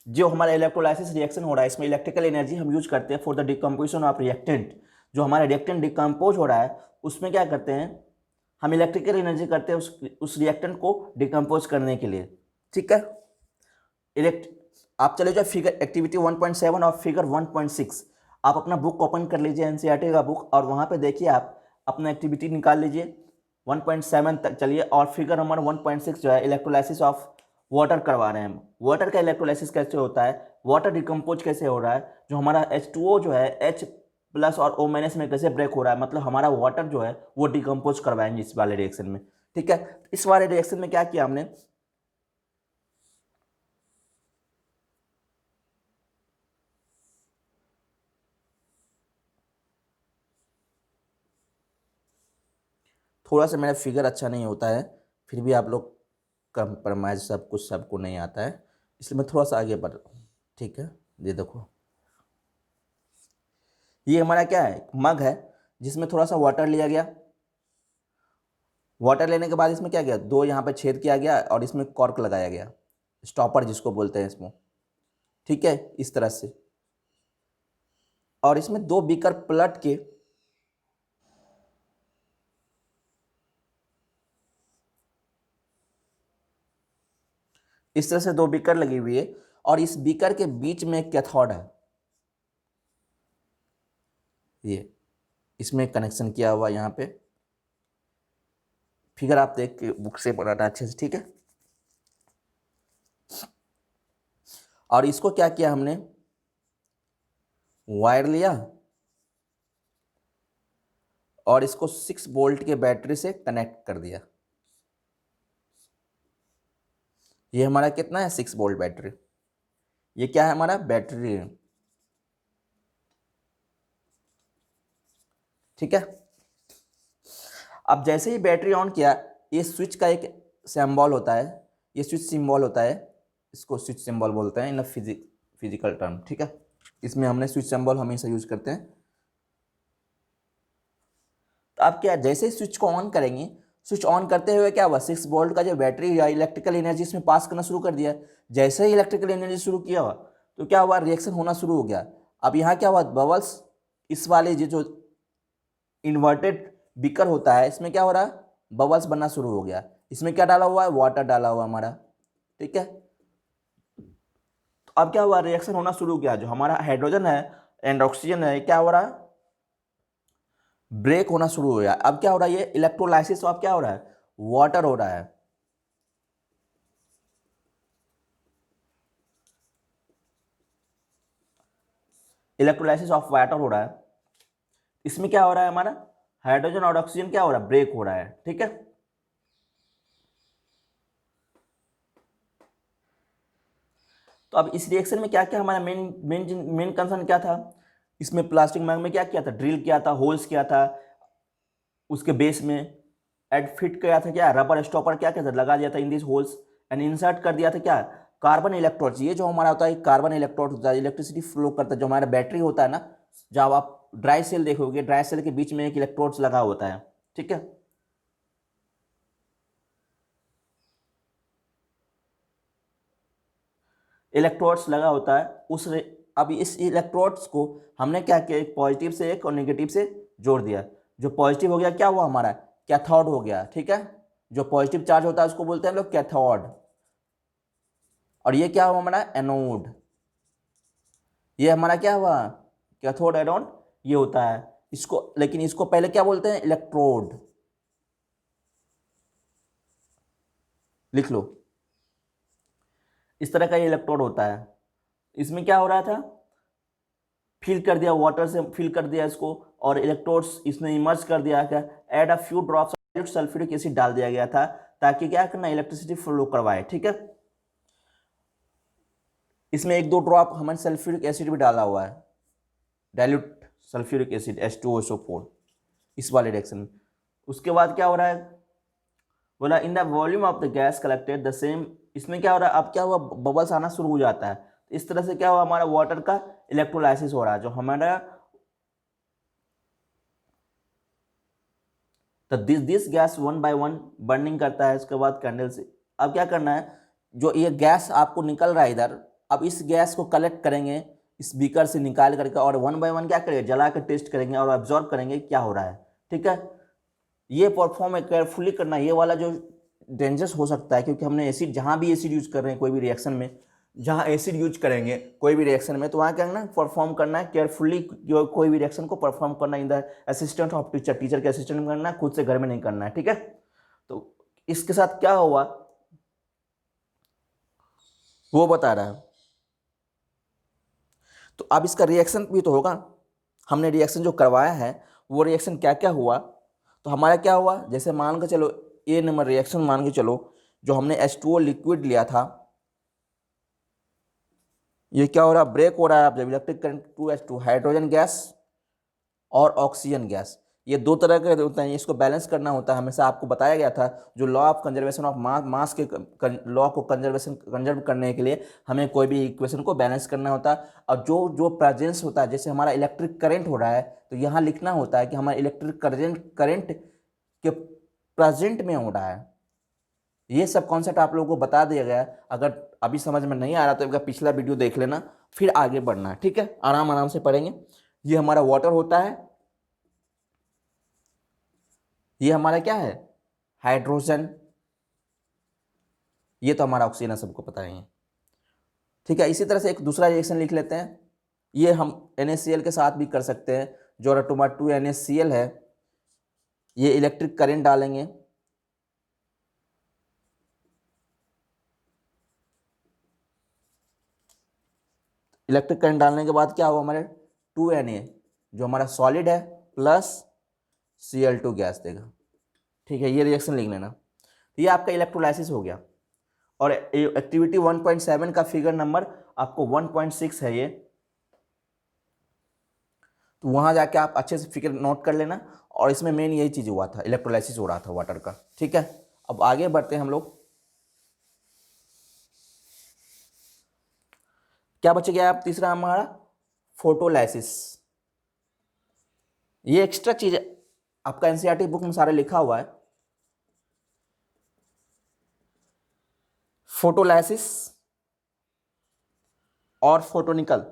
जो हमारा इलेक्ट्रोलाइसिस रिएक्शन हो रहा है, इसमें इलेक्ट्रिकल एनर्जी हम यूज करते हैं for the decomposition of reactant. जो हमारा रिएक्टेंट डिकम्पोज हो रहा है उसमें क्या करते हैं, हम इलेक्ट्रिकल एनर्जी करते हैं उस रिएक्टेंट को डिकम्पोज करने के लिए। ठीक है, आप चले जाओ फिगर एक्टिविटी 1.7 और फिगर 1.6, आप अपना बुक ओपन कर लीजिए, एनसीईआरटी का बुक, और वहाँ पे देखिए आप अपना एक्टिविटी निकाल लीजिए 1.7 तक चलिए। और फिगर नंबर 1.6 जो है इलेक्ट्रोलाइसिस ऑफ वाटर करवा रहे हैं हम। वाटर का इलेक्ट्रोलाइसिस कैसे होता है, वाटर डिकम्पोज कैसे हो रहा है, जो हमारा H2O जो है H प्लस और O माइनस में कैसे ब्रेक हो रहा है, मतलब हमारा वाटर जो है वो डिकम्पोज करवाएंगे इस वाले रिएक्शन में। ठीक है, इस वाले रिएक्शन में क्या किया हमने, थोड़ा सा मेरा फिगर अच्छा नहीं होता है, फिर भी आप लोग कंप्रोमाइज सब कुछ सबको नहीं आता है, इसलिए मैं थोड़ा सा आगे बढ़ रहा हूँ। ठीक है, ये देखो ये हमारा क्या है, मग है जिसमें थोड़ा सा वाटर लिया गया। वाटर लेने के बाद इसमें क्या किया, दो यहाँ पे छेद किया गया और इसमें कॉर्क लगाया गया। स्टॉपर जिसको बोलते हैं इसमें, ठीक है, इस तरह से। और इसमें 2 बीकर पलट के इस तरह से 2 बीकर लगी हुई है, और इस बीकर के बीच में एक कैथोड है, ये इसमें कनेक्शन किया हुआ यहाँ पे। फिगर आप देख के बुक से पढ़ाना अच्छे से, ठीक है। और इसको क्या किया हमने, वायर लिया और इसको 6 वोल्ट के बैटरी से कनेक्ट कर दिया। ये हमारा कितना है, 6 वोल्ट बैटरी। ये क्या है, हमारा बैटरी है, ठीक है। अब जैसे ही बैटरी ऑन किया, ये स्विच का एक सिंबल होता है, ये स्विच सिंबल होता है, इसको स्विच सिंबल बोलते हैं इन फिजिकल टर्म, ठीक है। इसमें हमने स्विच सिंबल हमेशा यूज करते हैं। तो अब क्या, जैसे ही स्विच को ऑन करेंगे, स्विच ऑन करते हुए क्या हुआ, 6 वोल्ट का जो बैटरी या इलेक्ट्रिकल एनर्जी इसमें पास करना शुरू कर दिया। जैसे ही इलेक्ट्रिकल एनर्जी शुरू किया हुआ, तो क्या हुआ, रिएक्शन होना शुरू हो गया। अब यहाँ क्या हुआ, बबल्स, इस वाले जो इन्वर्टेड बीकर होता है, इसमें क्या हो रहा है, बबल्स बनना शुरू हो गया। इसमें क्या डाला हुआ है, वाटर डाला हुआ हमारा, ठीक है। तो अब क्या हुआ, रिएक्शन होना शुरू हो गया। जो हमारा हाइड्रोजन है एंड ऑक्सीजन है, क्या हो रहा है, ब्रेक होना शुरू हो गया। अब क्या हो रहा है, ये इलेक्ट्रोलाइसिस, अब क्या हो रहा है, वाटर हो रहा है। इलेक्ट्रोलाइसिस ऑफ वाटर हो रहा है। इसमें क्या हो रहा है, हमारा हाइड्रोजन और ऑक्सीजन क्या हो रहा है, ब्रेक हो रहा है, ठीक है। तो अब इस रिएक्शन में क्या क्या हमारा मेन मेन मेन कंसर्न क्या था, इसमें प्लास्टिक मैग में क्या किया था, ड्रिल किया था, होल्स किया था उसके बेस में, एड फिट किया था, क्या रबर स्टॉपर क्या किया था, लगा दिया था in this holes, and insert कर दिया था क्या, कार्बन इलेक्ट्रोड्स। ये जो हमारा होता है कार्बन इलेक्ट्रोड होता है, इलेक्ट्रिसिटी फ्लो करता है। जो हमारा बैटरी होता है ना, जब आप ड्राई सेल देखोगे, ड्राई सेल के बीच में एक इलेक्ट्रोड्स लगा होता है, ठीक है। इलेक्ट्रोड्स लगा होता है अब इस इलेक्ट्रोड्स को हमने क्या किया, एक पॉजिटिव से एक और नेगेटिव से जोड़ दिया। जो पॉजिटिव हो गया क्या हुआ, हमारा कैथोड हो गया, ठीक है। जो पॉजिटिव चार्ज होता है उसको बोलते हैं हम लोग कैथोड। और ये क्या हुआ, हमारा एनोड। ये हमारा क्या हुआ, कैथोड एनोड ये होता है। इसको, लेकिन इसको पहले क्या बोलते हैं, इलेक्ट्रोड, लिख लो। इस तरह का ये इलेक्ट्रोड होता है। इसमें क्या हो रहा था, फिल कर दिया, वाटर से फिल कर दिया इसको, और इलेक्ट्रोड्स इसने इमर्ज कर दिया, क्या add a few drops sulphuric acid डाल दिया गया था, ताकि क्या करना, इलेक्ट्रिसिटी फ्लो करवाए, ठीक है। इसमें 1-2 ड्रॉप हमारे सल्फ्यूरिक एसिड भी डाला हुआ है, डाइल्यूट सल्फ्यूरिक एसिड H2SO4 इस वाले रिएक्शन में। उसके बाद क्या हो रहा है, बोला in the volume of the gas collected the same. इसमें क्या हो रहा है, अब क्या हुआ, बबल्स आना शुरू हो जाता है। इस तरह से क्या हुआ, हमारा वाटर का इलेक्ट्रोलाइसिस हो रहा है। जो हमारा तो दिस गैस 1 by 1 बर्निंग करता है। इसके बाद कैंडल से अब क्या करना है, जो ये गैस आपको निकल रहा है इधर, अब इस गैस को कलेक्ट करेंगे इस बीकर से निकाल करके, और 1 by 1 क्या करेंगे, जला कर टेस्ट करेंगे और ऑब्जर्व करेंगे क्या हो रहा है, ठीक है। ये परफॉर्म केयरफुली करना। ये वाला जो डेंजरस हो सकता है, क्योंकि हमने एसिड, जहाँ भी एसिड यूज कर रहे हैं कोई भी रिएक्शन में, जहाँ एसिड यूज करेंगे कोई भी रिएक्शन में, तो वहाँ क्या करना, परफॉर्म करना है केयरफुली। कोई भी रिएक्शन को परफॉर्म करना in the assistant of teacher, teacher के असिस्टेंट में करना है, खुद से घर में नहीं करना है, ठीक है। तो इसके साथ क्या हुआ वो बता रहा है। तो अब इसका रिएक्शन भी तो होगा, हमने रिएक्शन जो करवाया है वो रिएक्शन क्या क्या हुआ। तो हमारा क्या हुआ, जैसे मान के चलो ए नंबर रिएक्शन मान के चलो, जो हमने H2O लिक्विड लिया था, ये क्या हो रहा है, ब्रेक हो रहा है। अब जब electric current 2H2 hydrogen gas और ऑक्सीजन गैस, ये 2 तरह के होते हैं, इसको बैलेंस करना होता है। हमेशा आपको बताया गया था, जो law of conservation of mass के लॉ को कंजर्व करने के लिए हमें कोई भी इक्वेशन को बैलेंस करना होता है। और जो जो प्रेजेंस होता है, जैसे हमारा इलेक्ट्रिक करंट हो रहा है, तो यहाँ लिखना होता है कि हमारा इलेक्ट्रिक करंट के प्रेजेंट में हो रहा है। ये सब कॉन्सेप्ट आप लोगों को बता दिया गया है। अगर अभी समझ में नहीं आ रहा तो एक बार पिछला वीडियो देख लेना, फिर आगे बढ़ना है, ठीक है। आराम आराम से पढ़ेंगे। ये हमारा वाटर होता है, ये हमारा क्या है, हाइड्रोजन, ये तो हमारा ऑक्सीजन है, सबको पता ही है, ठीक है। इसी तरह से एक दूसरा रिएक्शन लिख लेते हैं, ये हम NaCl के साथ भी कर सकते हैं। जो तुम्हारा 2NaCl है, ये इलेक्ट्रिक करंट डालेंगे, इलेक्ट्रिक करंट डालने के बाद क्या होगा, हमारे 2Na जो हमारा सॉलिड है प्लस Cl2 गैस देगा, ठीक है। ये रिएक्शन लिख लेना। ये आपका इलेक्ट्रोलाइसिस हो गया। और एक्टिविटी 1.7 का फिगर नंबर आपको 1.6 है ये, तो वहां जाके आप अच्छे से फिगर नोट कर लेना। और इसमें मेन यही चीज हुआ था, इलेक्ट्रोलाइसिस हो रहा था वाटर का, ठीक है। अब आगे बढ़ते हैं हम लोग। क्या बच गया आप, तीसरा हमारा फोटोलाइसिस। ये एक्स्ट्रा चीज आपका एनसीईआरटी बुक में सारा लिखा हुआ है। फोटोलाइसिस और फोटोनिकल,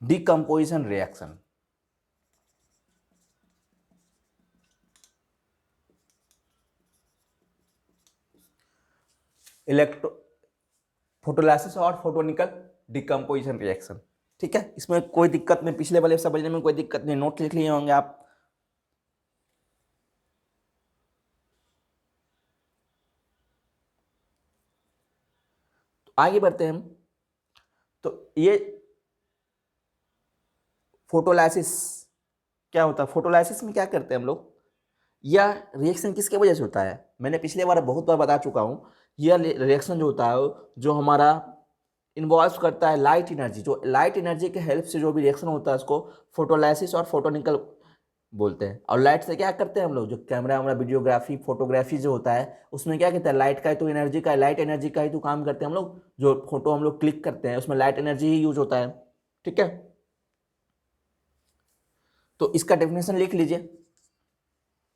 डिकम्पोजिशन रिएक्शन। इलेक्ट्रो फोटोलाइसिस और फोटोनिकल डिकम्पोजिशन रिएक्शन, ठीक है। इसमें कोई दिक्कत नहीं, पिछले वाले समझने में कोई दिक्कत नहीं, नोट लिख लिए होंगे आप। तो आगे बढ़ते हैं हम। तो ये फोटोलाइसिस क्या होता है, फोटोलाइसिस में क्या करते हैं हम लोग, यह रिएक्शन किसके वजह से होता है, मैंने पिछले बार बहुत बार बता चुका हूँ। यह रिएक्शन जो होता है, जो हमारा इन्वॉल्व करता है लाइट एनर्जी, जो लाइट एनर्जी के हेल्प से जो भी रिएक्शन होता है उसको फोटोलाइसिस और फोटोनिकल बोलते हैं। और लाइट से क्या करते हैं हम लोग, जो कैमरा हमारा वीडियोग्राफी फोटोग्राफी जो होता है उसमें क्या कहते हैं, लाइट का ही तो एनर्जी का, लाइट एनर्जी का ही तो काम करते हैं हम लोग। जो फोटो हम लोग क्लिक करते हैं उसमें लाइट एनर्जी ही यूज होता है, ठीक है। तो इसका डेफिनेशन लिख लीजिए।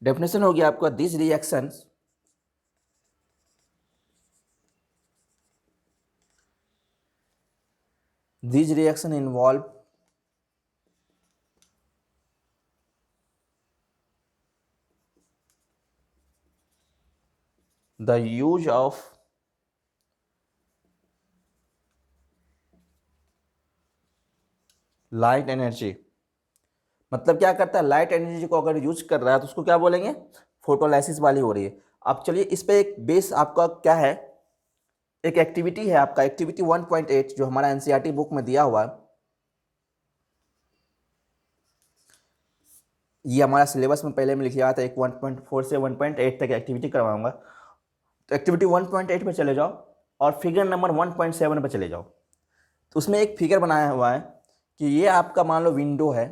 डेफिनेशन हो गया आपका, this reactions these reaction involve the use of light energy. मतलब क्या करता है, लाइट एनर्जी को अगर यूज कर रहा है तो उसको क्या बोलेंगे, फोटोलाइसिस वाली हो रही है। अब चलिए इस पे एक बेस आपका क्या है, एक एक्टिविटी है आपका, एक्टिविटी 1.8 जो हमारा एनसीईआरटी बुक में दिया हुआ है। ये हमारा सिलेबस में पहले में लिखा था, एक 1.4 से 1.8 तक एक्टिविटी करवाऊंगा। तो एक्टिविटी 1.8 पे चले जाओ और फिगर नंबर 1.7 पे चले जाओ। तो उसमें एक फिगर बनाया हुआ है कि ये आपका मान लो विंडो है,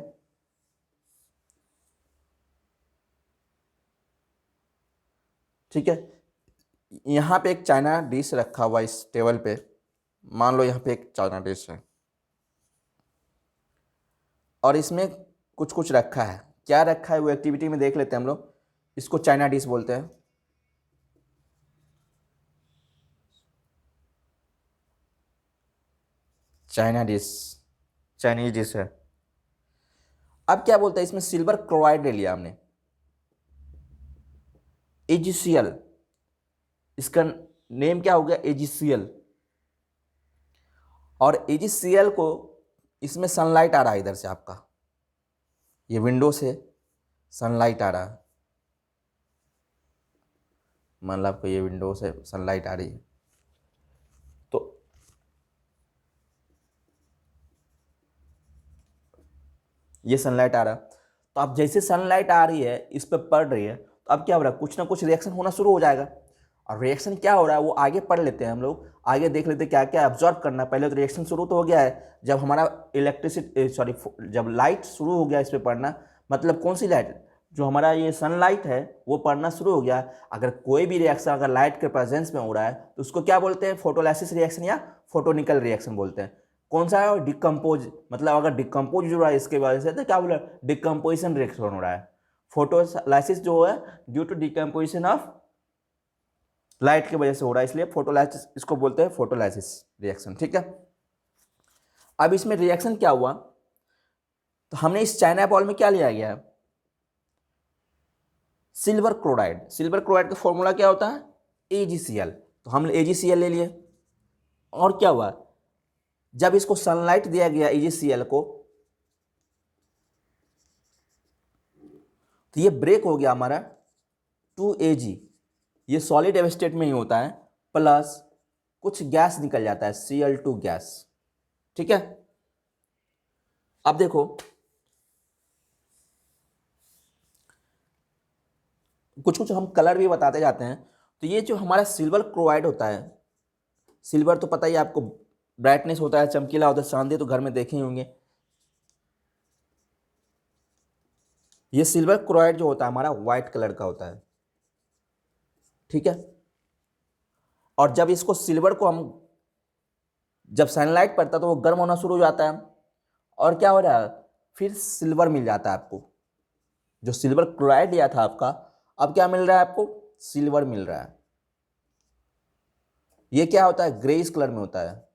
ठीक है। यहाँ पे एक चाइना डिश रखा हुआ है इस टेबल पे, मान लो यहाँ पे एक चाइना डिश है और इसमें कुछ कुछ रखा है। क्या रखा है वो एक्टिविटी में देख लेते हैं हम लोग। इसको चाइना डिश बोलते हैं, चाइना डिश, चाइनीज डिश है। अब क्या बोलते हैं, इसमें सिल्वर क्लोराइड ले लिया हमने, AgCl, इसका नेम क्या हो गया, AgCl। और AgCl को इसमें सनलाइट आ रहा है, इधर से आपका ये विंडो से सनलाइट आ रहा है, मान लो आपको ये विंडो से सनलाइट आ रही है। तो ये सनलाइट आ रहा है, तो अब जैसे सनलाइट आ रही है इस पर पड़ रही है, तो अब क्या हो रहा है, कुछ ना कुछ रिएक्शन होना शुरू हो जाएगा। और रिएक्शन क्या हो रहा है वो आगे पढ़ लेते हैं हम लोग, आगे देख लेते हैं क्या क्या ऑब्जर्व करना है। पहले तो रिएक्शन शुरू तो हो गया है, जब हमारा इलेक्ट्रिसिटी सॉरी जब लाइट शुरू हो गया इस पर पढ़ना, मतलब कौन सी लाइट, जो हमारा ये सनलाइट है वो पढ़ना शुरू हो गया। अगर कोई भी रिएक्शन अगर लाइट के प्रेजेंस में हो रहा है तो उसको क्या बोलते हैं, फोटोलाइसिस रिएक्शन या फोटोनिकल रिएक्शन बोलते हैं। कौन सा है, डिकम्पोज, मतलब अगर डिकम्पोज हो रहा है इसके वजह से तो क्या बोला, डिकम्पोजिशन रिएक्शन हो रहा है। फोटोलाइसिस जो है due to decomposition of light की वजह से हो रहा है, इसलिए फोटोलाइसिस, इसको बोलते हैं फोटोलाइसिस रिएक्शन। ठीक है, अब इसमें रिएक्शन क्या हुआ, तो हमने इस चाइना बॉल में क्या लिया गया है, सिल्वर क्लोराइड। सिल्वर क्लोराइड का फॉर्मूला क्या होता है, AgCl, तो हमने AgCl ले लिए। और क्या हुआ, जब इसको सनलाइट दिया गया AgCl को, तो ये ब्रेक हो गया हमारा 2Ag, ये सॉलिड स्टेट में ही होता है, प्लस कुछ गैस निकल जाता है Cl2 गैस। ठीक है, अब देखो कुछ कुछ हम कलर भी बताते जाते हैं। तो ये जो हमारा सिल्वर क्लोराइड होता है, सिल्वर तो पता ही आपको ब्राइटनेस होता है, चमकीला होता है, शानदार, तो घर में देखे ही होंगे। ये सिल्वर क्लोराइड जो होता है हमारा व्हाइट कलर का होता है। ठीक है, और जब इसको सिल्वर को हम, जब सनलाइट पड़ता है तो वो गर्म होना शुरू हो जाता है, और क्या हो रहा है, फिर सिल्वर मिल जाता है आपको। जो सिल्वर क्लोराइड लिया था आपका, अब क्या मिल रहा है आपको, सिल्वर मिल रहा है। ये क्या होता है, ग्रेइश कलर में होता है,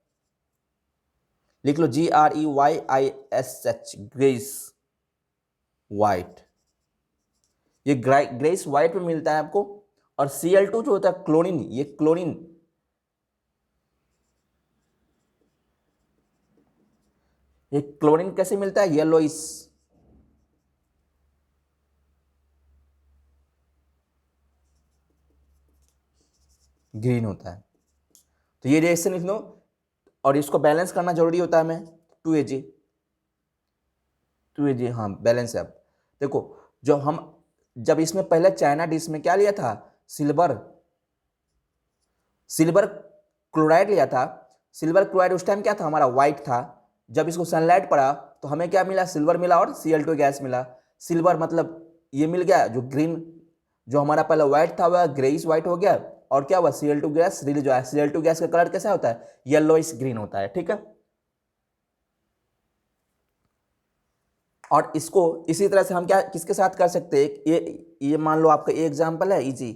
लिख लो GREYISH, ग्रेइश वाइट। ये ग्रेइश वाइट में मिलता है आपको। और Cl2 जो होता है क्लोरीन, ये क्लोरीन, ये क्लोरीन कैसे मिलता है, येलोइश, ग्रीन होता है। तो ये रिएक्शन लिख लो, और इसको बैलेंस करना जरूरी होता है हमें। 2Ag, हाँ बैलेंस है। अब देखो, जब इसमें पहले चाइना डिश में क्या लिया था, सिल्वर क्लोराइड लिया था। सिल्वर क्लोराइड उस टाइम क्या था हमारा, व्हाइट था। जब इसको सनलाइट पड़ा तो हमें क्या मिला, सिल्वर मिला और Cl2 गैस मिला। सिल्वर मतलब ये मिल गया, जो ग्रीन, जो हमारा पहले व्हाइट था वह ग्रेइश व्हाइट हो गया, और क्या हुआ, Cl2 गैस रिलीज हुआ। Cl2 गैस का कलर कैसा होता है, येलोइश ग्रीन होता है। ठीक है, और इसको इसी तरह से हम क्या किसके साथ कर सकते हैं, ये मान लो आपका एग्जाम्पल है Eg,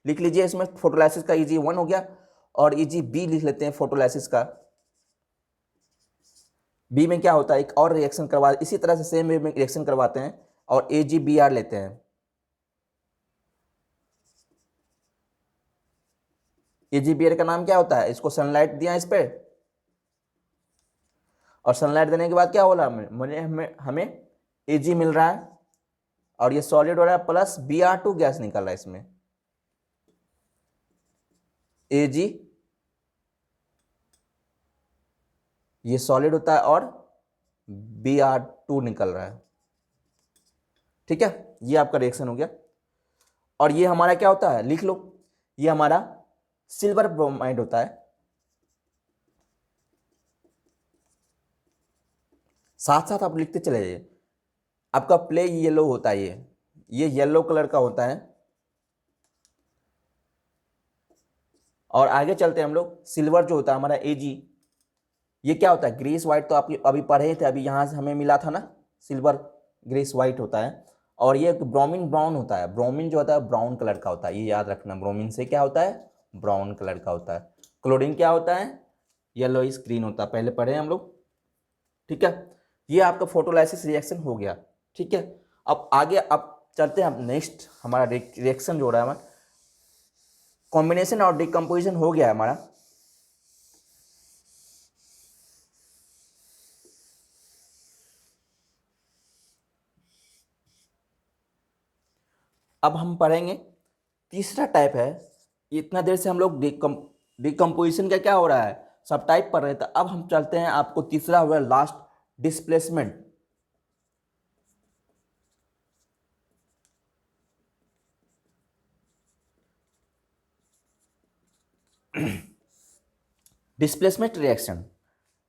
लिख लीजिए, इसमें फोटोलाइसिस का Eg1 हो गया, और Eg-B लिख लेते हैं फोटोलाइसिस का। बी में क्या होता है, एक और रिएक्शन करवा, इसी तरह से सेम वे में रिएक्शन करवाते हैं, और AgBr लेते हैं। AgBr का नाम क्या होता है, इसको सनलाइट दिया इस पे, और सनलाइट देने के बाद क्या हो रहा है, हमें Ag मिल रहा है, और ये सॉलिड हो रहा है, प्लस Br2 गैस निकल रहा है इसमें। Ag ये सॉलिड होता है, और Br2 निकल रहा है। ठीक है, ये आपका रिएक्शन हो गया। और ये हमारा क्या होता है, लिख लो, ये हमारा सिल्वर ब्रोमाइड होता है। साथ साथ आप लिखते चले जाइए, आपका प्ले येलो होता है, ये येलो कलर का होता है। और आगे चलते हैं हम लोग, सिल्वर जो होता है हमारा Ag, ये क्या होता है, ग्रेस व्हाइट, तो आप अभी पढ़े थे, अभी यहां से हमें मिला था ना, सिल्वर ग्रेस व्हाइट होता है। और ये ब्रोमीन ब्राउन होता है, ब्रोमीन जो होता है ब्राउन कलर का होता है, ये याद रखना, ब्रोमीन से क्या होता है, ब्राउन कलर का होता है। क्लोरीन क्या होता है, येलोइश ग्रीन होता है, पहले पढ़े हम लोग। ठीक है, ये आपका फोटोलाइसिस रिएक्शन हो गया। ठीक है, अब आगे अब चलते हैं, अब नेक्स्ट हमारा रिएक्शन जो हो रहा है हमारा, कॉम्बिनेशन और डिकम्पोजिशन हो गया है हमारा। अब हम पढ़ेंगे तीसरा टाइप है। इतना देर से हम लोग डिकम्पोजिशन का क्या हो रहा है, सब टाइप पढ़ रहे थे। अब हम चलते हैं, आपको तीसरा हुआ last, displacement. Displacement reaction.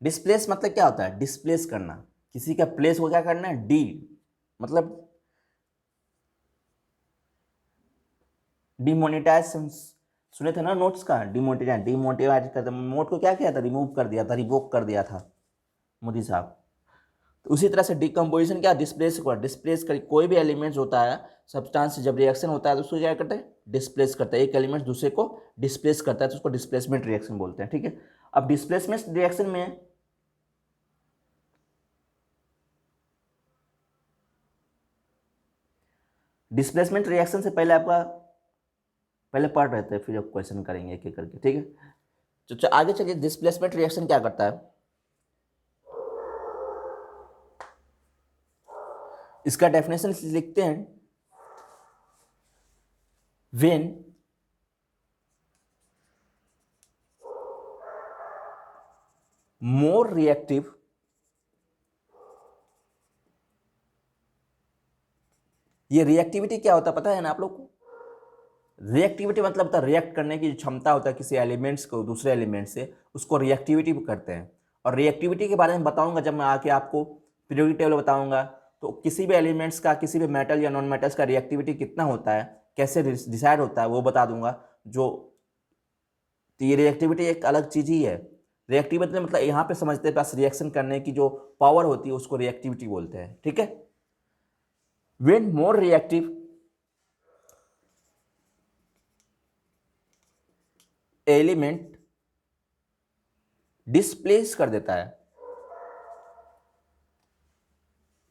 Displace मतलब क्या होता है, डिस्प्लेस करना, किसी का प्लेस को क्या करना है, डी मतलब डिमोनेटाइज, सुने थे ना नोट्स का, डिमोनेटाइज कर, नोट को क्या किया था, रिमूव कर दिया था, रिवोक कर दिया था मोदी साहब। तो उसी तरह से डिकम्पोजिशन क्या, डिस्प्लेस कर कोई भी एलिमेंट्स होता है सब्सटेंस, जब रिएक्शन होता है तो उसको क्या करते हैं, डिस्प्लेस करता है, एक एलिमेंट दूसरे को डिस्प्लेस करता है तो उसको डिस्प्लेसमेंट रिएक्शन बोलते हैं। ठीक है, अब डिस्प्लेसमेंट रिएक्शन में डिस्प्लेसमेंट रिएक्शन से पहले आपका पहले पार्ट रहता है, फिर आप क्वेश्चन करेंगे एक एक करके। ठीक है, तो आगे चलिए डिस्प्लेसमेंट रिएक्शन क्या करता है, इसका डेफिनेशन लिखते हैं। व्हेन मोर रिएक्टिव ये रिएक्टिविटी क्या होता है पता है ना आप लोग को, रिएक्टिविटी मतलब होता है रिएक्ट करने की जो क्षमता होता है किसी एलिमेंट्स को दूसरे एलिमेंट से, उसको रिएक्टिविटी करते हैं। और रिएक्टिविटी के बारे में बताऊंगा जब मैं आके आपको पीरियोडिक टेबल बताऊंगा, तो किसी भी एलिमेंट्स का, किसी भी मेटल या नॉन मेटल्स का रिएक्टिविटी कितना होता है, कैसे डिसाइड होता है, वो बता दूंगा। जो तो ये रिएक्टिविटी एक अलग चीज ही है। रिएक्टिविटी मतलब यहाँ पे समझते हैं पास रिएक्शन करने की जो पावर होती है उसको रिएक्टिविटी बोलते हैं। ठीक है, when more reactive element displace कर देता है,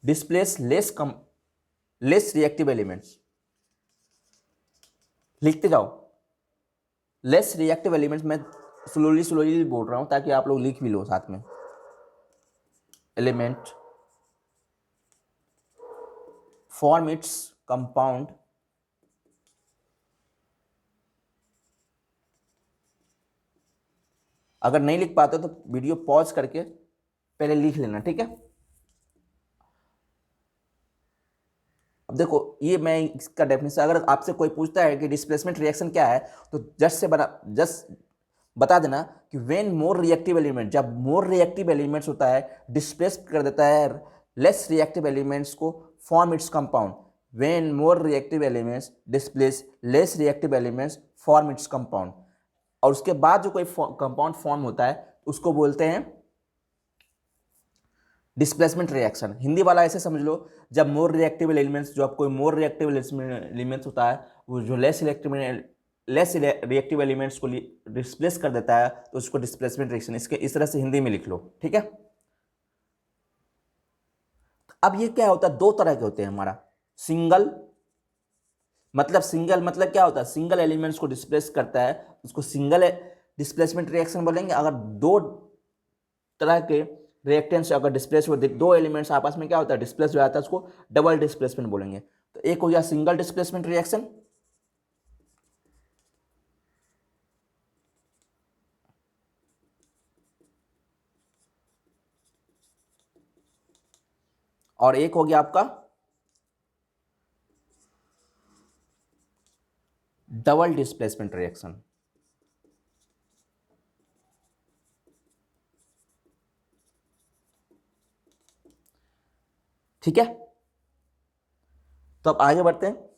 डिस्प्लेस लेस रिएक्टिव एलिमेंट्स, लिखते जाओ लेस रिएक्टिव एलिमेंट्स, मैं स्लोली बोल रहा हूं ताकि आप लोग लिख भी लो साथ में। एलिमेंट फॉर्म इट्स कंपाउंड अगर नहीं लिख पाते तो वीडियो पॉज करके पहले लिख लेना। ठीक है, अब देखो ये मैं इसका डेफिनेशन, अगर आपसे कोई पूछता है कि डिस्प्लेसमेंट रिएक्शन क्या है, तो जस्ट बता देना कि व्हेन मोर रिएक्टिव एलिमेंट, जब मोर रिएक्टिव एलिमेंट्स होता है डिस्प्लेस कर देता है लेस रिएक्टिव एलिमेंट्स को, form its compound. When more reactive elements displace less reactive elements form its compound. और उसके बाद जो कोई कंपाउंड फॉर्म होता है उसको बोलते हैं डिस्प्लेसमेंट रिएक्शन। हिंदी वाला ऐसे समझ लो, जब मोर रिएक्टिव एलिमेंट्स, जो कोई मोर रिएक्टिव एलिमेंट्स होता है वो जो लेस रिएक्टिव एलिमेंट्स को डिस्प्लेस कर देता है तो उसको डिस्प्लेसमेंट रिएक्शन, इसके इस तरह से हिंदी में लिख लो। ठीक है, अब ये क्या होता है, दो तरह के होते हैं हमारा। सिंगल मतलब क्या होता है, सिंगल एलिमेंट्स को डिस्प्लेस करता है, उसको सिंगल डिस्प्लेसमेंट रिएक्शन बोलेंगे। अगर दो तरह के रिएक्टेंट्स अगर डिस्प्लेस हो, दो एलिमेंट्स आपस में क्या होता है डिस्प्लेस हो जाता है, उसको डबल डिस्प्लेसमेंट बोलेंगे। तो एक हो गया सिंगल डिस्प्लेसमेंट रिएक्शन, और एक हो गया आपका डबल डिस्प्लेसमेंट रिएक्शन। ठीक है, तो अब आगे बढ़ते हैं,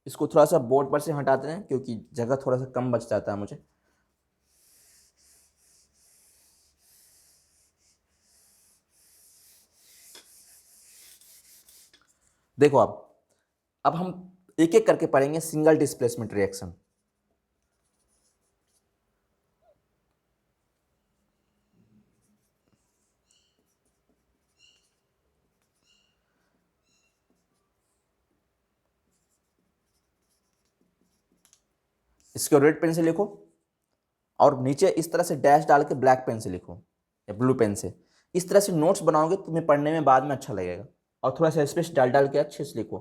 इसको थोड़ा सा बोर्ड पर से हटाते हैं क्योंकि जगह थोड़ा सा कम बच जाता है मुझे। देखो अब हम एक एक करके पढ़ेंगे सिंगल डिस्प्लेसमेंट रिएक्शन। इसको रेड पेन से लिखो और नीचे इस तरह से डैश डाल के ब्लैक पेन से लिखो या ब्लू पेन से। इस तरह से नोट्स बनाओगे तुम्हें पढ़ने में बाद में अच्छा लगेगा, और थोड़ा सा स्पेस डाल डाल के अच्छे से लिखो।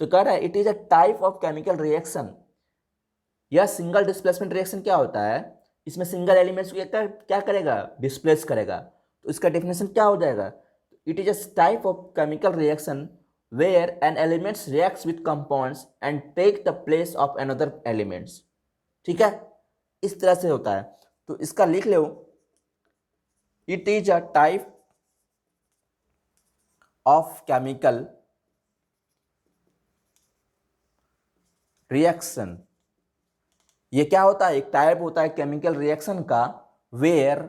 तो कह रहा है it is a type of chemical reaction. यह सिंगल डिस्प्लेसमेंट रिएक्शन क्या होता है, इसमें सिंगल एलिमेंट्स को क्या करेगा, डिस्प्लेस करेगा। तो इसका डेफिनेशन क्या हो जाएगा, it is a type of chemical reaction where an elements reacts with compounds and take the place of another elements. ठीक है, इस तरह से होता है। तो इसका लिख लो, it is a type of chemical reaction. ये क्या होता है, एक टाइप होता है केमिकल रिएक्शन का, where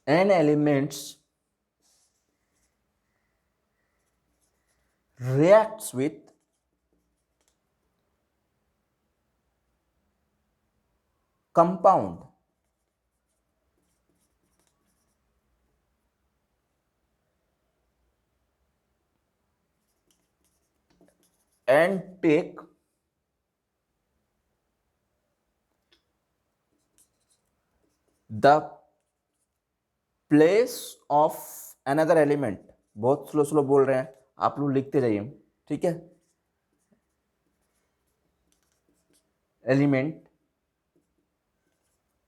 n elements reacts with compound and take the place of another element। बहुत स्लो स्लो बोल रहे हैं, आप लोग लिखते रहिए, ठीक है। एलिमेंट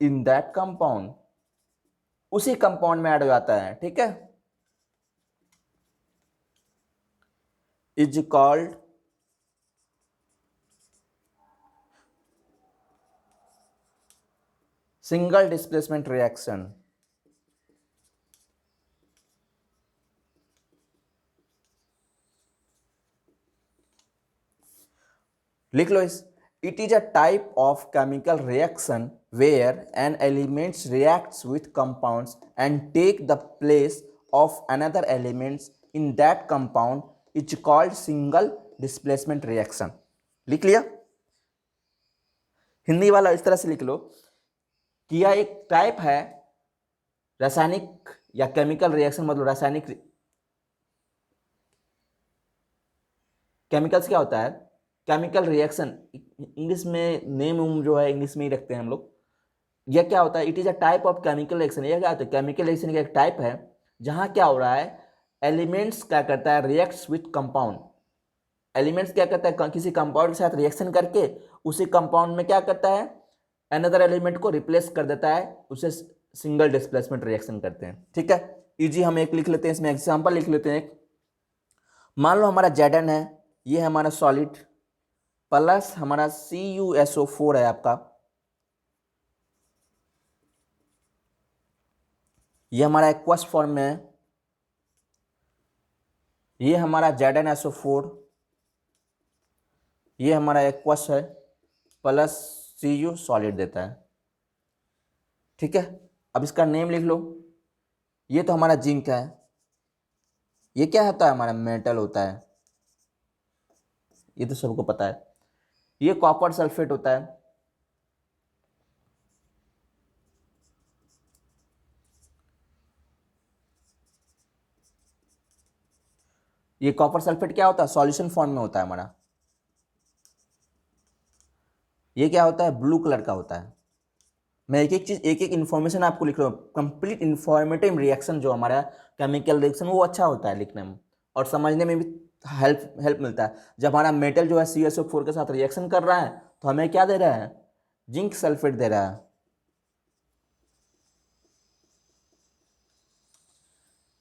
इन दैट कंपाउंड, उसी कंपाउंड में ऐड हो जाता है, ठीक है। Is called single displacement reaction. लिख लो इस, it is a type of chemical reaction where an elements reacts with compounds and take the place of another elements in that compound is called single displacement reaction. लिख लिया? हिंदी वाला इस तरह से लिख लो कि यह एक टाइप है रासायनिक या केमिकल रिएक्शन, मतलब रासायनिक केमिकल्स क्या होता है, केमिकल रिएक्शन इंग्लिश में नेम जो है इंग्लिश में ही रखते हैं हम लोग। यह क्या होता है, it is a type of chemical reaction. यह क्या होता है, केमिकल रिएक्शन का एक टाइप है जहां क्या हो रहा है, एलिमेंट्स क्या करता है, रिएक्ट्स विथ कंपाउंड। एलिमेंट्स क्या करता है, किसी कंपाउंड के साथ रिएक्शन करके उसी कंपाउंड में क्या करता है, अनदर एलिमेंट को रिप्लेस कर देता है, उसे सिंगल डिस्प्लेसमेंट रिएक्शन करते हैं, ठीक है। इजी हम एक लिख लेते हैं, इसमें एग्जांपल लिख लेते हैं एक। मान लो हमारा Zn है, ये है हमारा सॉलिड, प्लस हमारा CuSO4 है आपका, ये हमारा एक्वस फॉर्म में है, ये हमारा ZnSO4, ये हमारा एक्वस है, प्लस Cu सॉलिड देता है, ठीक है। अब इसका नेम लिख लो। ये तो हमारा जिंक है, ये क्या होता है, हमारा मेटल होता है, ये तो सबको पता है। ये कॉपर सल्फेट होता है, ये कॉपर सल्फेट क्या होता है, सॉल्यूशन फॉर्म में होता है हमारा। ये क्या होता है, ब्लू कलर का होता है। मैं एक एक चीज एक एक इन्फॉर्मेशन आपको लिख रहा हूँ, कंप्लीट इन्फॉर्मेटिव रिएक्शन जो हमारा केमिकल रिएक्शन वो अच्छा होता है लिखने में और समझने में भी हेल्प मिलता है। जब हमारा मेटल जो है CSO4 के साथ रिएक्शन कर रहा है तो हमें क्या दे रहा है, जिंक सल्फेट दे रहा है,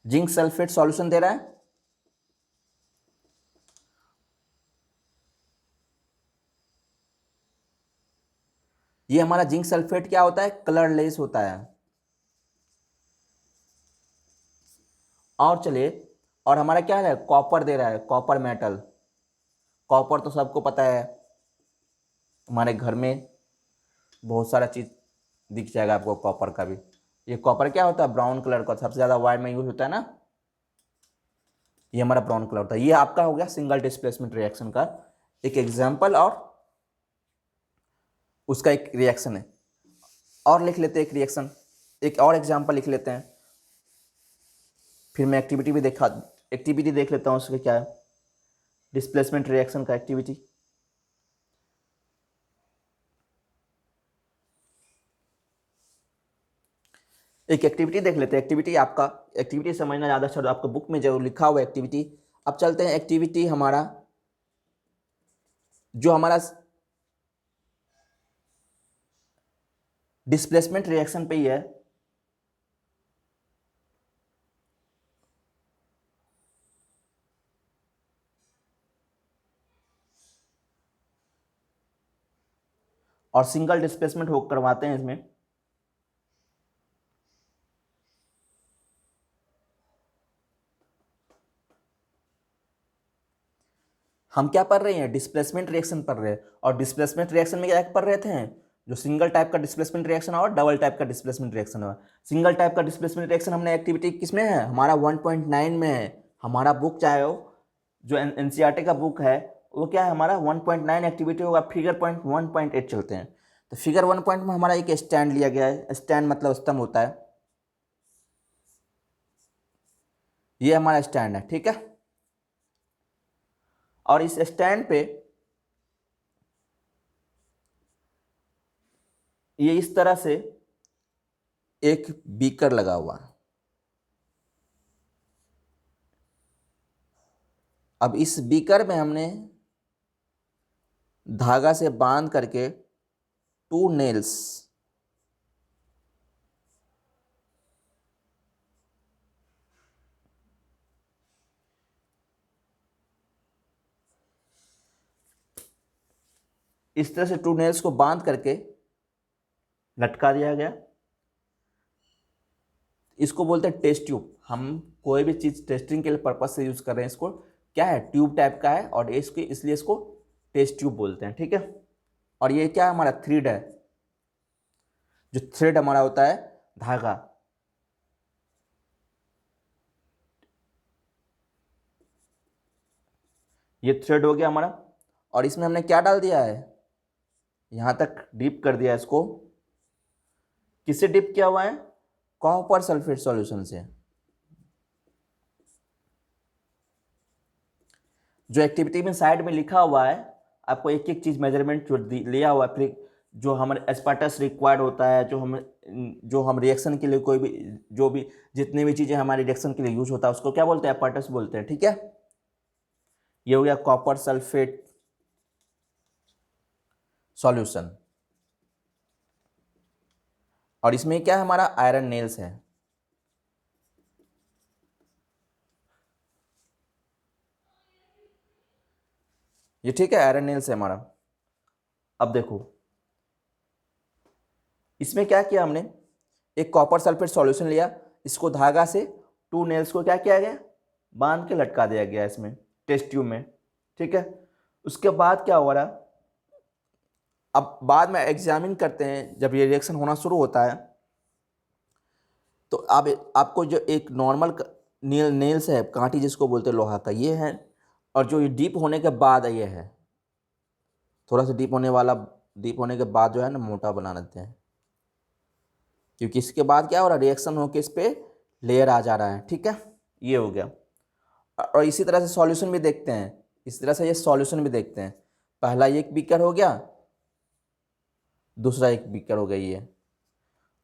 जिंक सल्फेट सॉल्यूशन दे रहा है। ये हमारा जिंक सल्फेट क्या होता है, कलरलेस होता है। और चलिए, और हमारा क्या है, कॉपर दे रहा है, कॉपर मेटल। कॉपर तो सबको पता है, हमारे घर में बहुत सारा चीज दिख जाएगा आपको कॉपर का भी। ये कॉपर क्या होता है, ब्राउन कलर का, सबसे ज्यादा वायर में यूज होता है ना, ये हमारा ब्राउन कलर होता है। ये आपका हो गया सिंगल डिस्प्लेसमेंट रिएक्शन का एक एग्जाम्पल और उसका एक रिएक्शन है। और लिख लेते हैं एक रिएक्शन, एक और एग्जाम्पल लिख लेते हैं, फिर मैं एक्टिविटी भी एक्टिविटी देख लेता हूँ उसके क्या है, डिस्प्लेसमेंट रिएक्शन का एक्टिविटी। एक एक्टिविटी देख लेते हैं, एक्टिविटी आपका, एक्टिविटी समझना ज़्यादा अच्छा, तो आपका बुक में जरूर लिखा हुआ एक्टिविटी। अब चलते हैं एक्टिविटी हमारा, जो हमारा डिस्प्लेसमेंट रिएक्शन पे ही है। और सिंगल डिस्प्लेसमेंट हो करवाते हैं इसमें। हम क्या पढ़ रहे हैं, डिस्प्लेसमेंट रिएक्शन पढ़ रहे हैं। और डिस्प्लेसमेंट रिएक्शन में क्या पढ़ रहे थे, जो सिंगल टाइप का डिस्प्लेसमेंट रिएक्शन और डबल टाइप का डिस्प्लेसमेंट रिएक्शन है। सिंगल टाइप का डिस्प्लेसमेंट रिएक्शन हमने एक्टिविटी किसमें है, हमारा 1.9 में है। हमारा बुक चाहे हो जो एनसीईआरटी का बुक है वो क्या है, हमारा 1.9 एक्टिविटी होगा। फिगर पॉइंट 1.8 चलते हैं। तो फिगर 1 पॉइंट में हमारा एक स्टैंड लिया गया है। स्टैंड मतलब स्तंभ होता है, ये हमारा स्टैंड है, ठीक है। और इस स्टैंड पे ये इस तरह से एक बीकर लगा हुआ है। अब इस बीकर में हमने धागा से बांध करके 2 नेल्स इस तरह से 2 नेल्स को बांध करके लटका दिया गया। इसको बोलते हैं टेस्ट ट्यूब। हम कोई भी चीज़ टेस्टिंग के लिए पर्पज से यूज़ कर रहे हैं, इसको क्या है, ट्यूब टाइप का है और इसके इसलिए इसको टेस्ट ट्यूब बोलते हैं, ठीक है। और ये क्या हमारा थ्रेड है, जो थ्रेड हमारा होता है धागा। ये थ्रेड हो गया हमारा। और इसमें हमने क्या डाल दिया है, यहां तक डीप कर दिया इसको। किससे डिप किया हुआ है, कॉपर सल्फेट सॉल्यूशन से। जो एक्टिविटी में साइड में लिखा हुआ है, आपको एक एक चीज मेजरमेंट जो लिया हुआ है, फिर जो हमारे एस्पार्टस रिक्वायर्ड होता है, जो हम रिएक्शन के लिए कोई भी जो भी जितनी भी चीजें हमारे रिएक्शन के लिए यूज होता है उसको क्या बोलते हैं, एस्पार्टस बोलते हैं, ठीक है। ये हो गया कॉपर सल्फेट सॉल्यूशन। और इसमें क्या है, हमारा आयरन नेल्स है। ये ठीक है, आयरन नेल्स है हमारा। अब देखो इसमें क्या किया हमने, एक कॉपर सल्फेट सॉल्यूशन लिया, इसको धागा से 2 नेल्स को क्या किया गया, बांध के लटका दिया गया इसमें टेस्ट ट्यूब में, ठीक है। उसके बाद क्या हो रहा, अब बाद में एग्जामिन करते हैं जब ये रिएक्शन होना शुरू होता है तो अब आपको जो एक नॉर्मल नेल्स है, कांटी जिसको बोलते हैं लोहा का, ये है। और जो ये डीप होने के बाद ये है, थोड़ा सा डीप होने के बाद जो है ना मोटा बना देते हैं, क्योंकि इसके बाद क्या हो रहा है, रिएक्शन होकर इस पर लेयर आ जा रहा है, ठीक है। ये हो गया। और इसी तरह से सॉल्यूशन भी देखते हैं, इस तरह से ये सॉल्यूशन भी देखते हैं। पहला एक बीकर हो गया, दूसरा एक बीकर हो गया ये।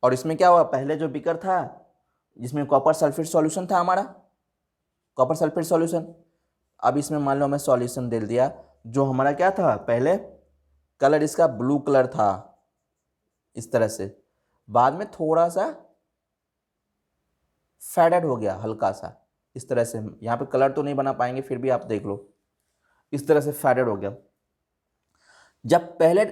और इसमें क्या हुआ, पहले जो बीकर था जिसमें कॉपर सल्फेट सॉल्यूशन था हमारा, कॉपर सल्फेट सॉल्यूशन, अब इसमें मान लो हमें सॉल्यूशन दे दिया जो हमारा क्या था, पहले कलर इसका ब्लू कलर था इस तरह से, बाद में थोड़ा सा फेडेड हो गया हल्का सा इस तरह से। यहाँ पे कलर तो नहीं बना पाएंगे, फिर भी आप देख लो इस तरह से फेडेड हो गया। जब पहले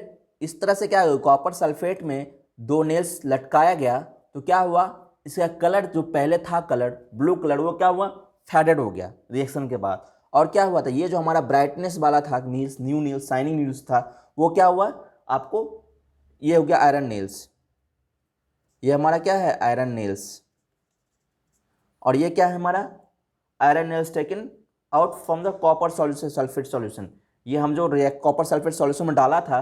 इस तरह से क्या हुआ, कॉपर सल्फेट में 2 नेल्स लटकाया गया तो क्या हुआ, इसका कलर जो पहले था कलर ब्लू कलर, वो क्या हुआ, फेडेड हो गया रिएक्शन के बाद। और क्या हुआ था, ये जो हमारा ब्राइटनेस वाला था Niels, new Niels, shining Niels था, वो क्या हुआ आपको, ये हो गया आयरन नेल्स। ये हमारा क्या है, आयरन नेल्स। और ये क्या है हमारा, iron nails taken out from the copper solution sulphate solution. ये हम जो कॉपर सल्फेट सॉल्यूशन में डाला था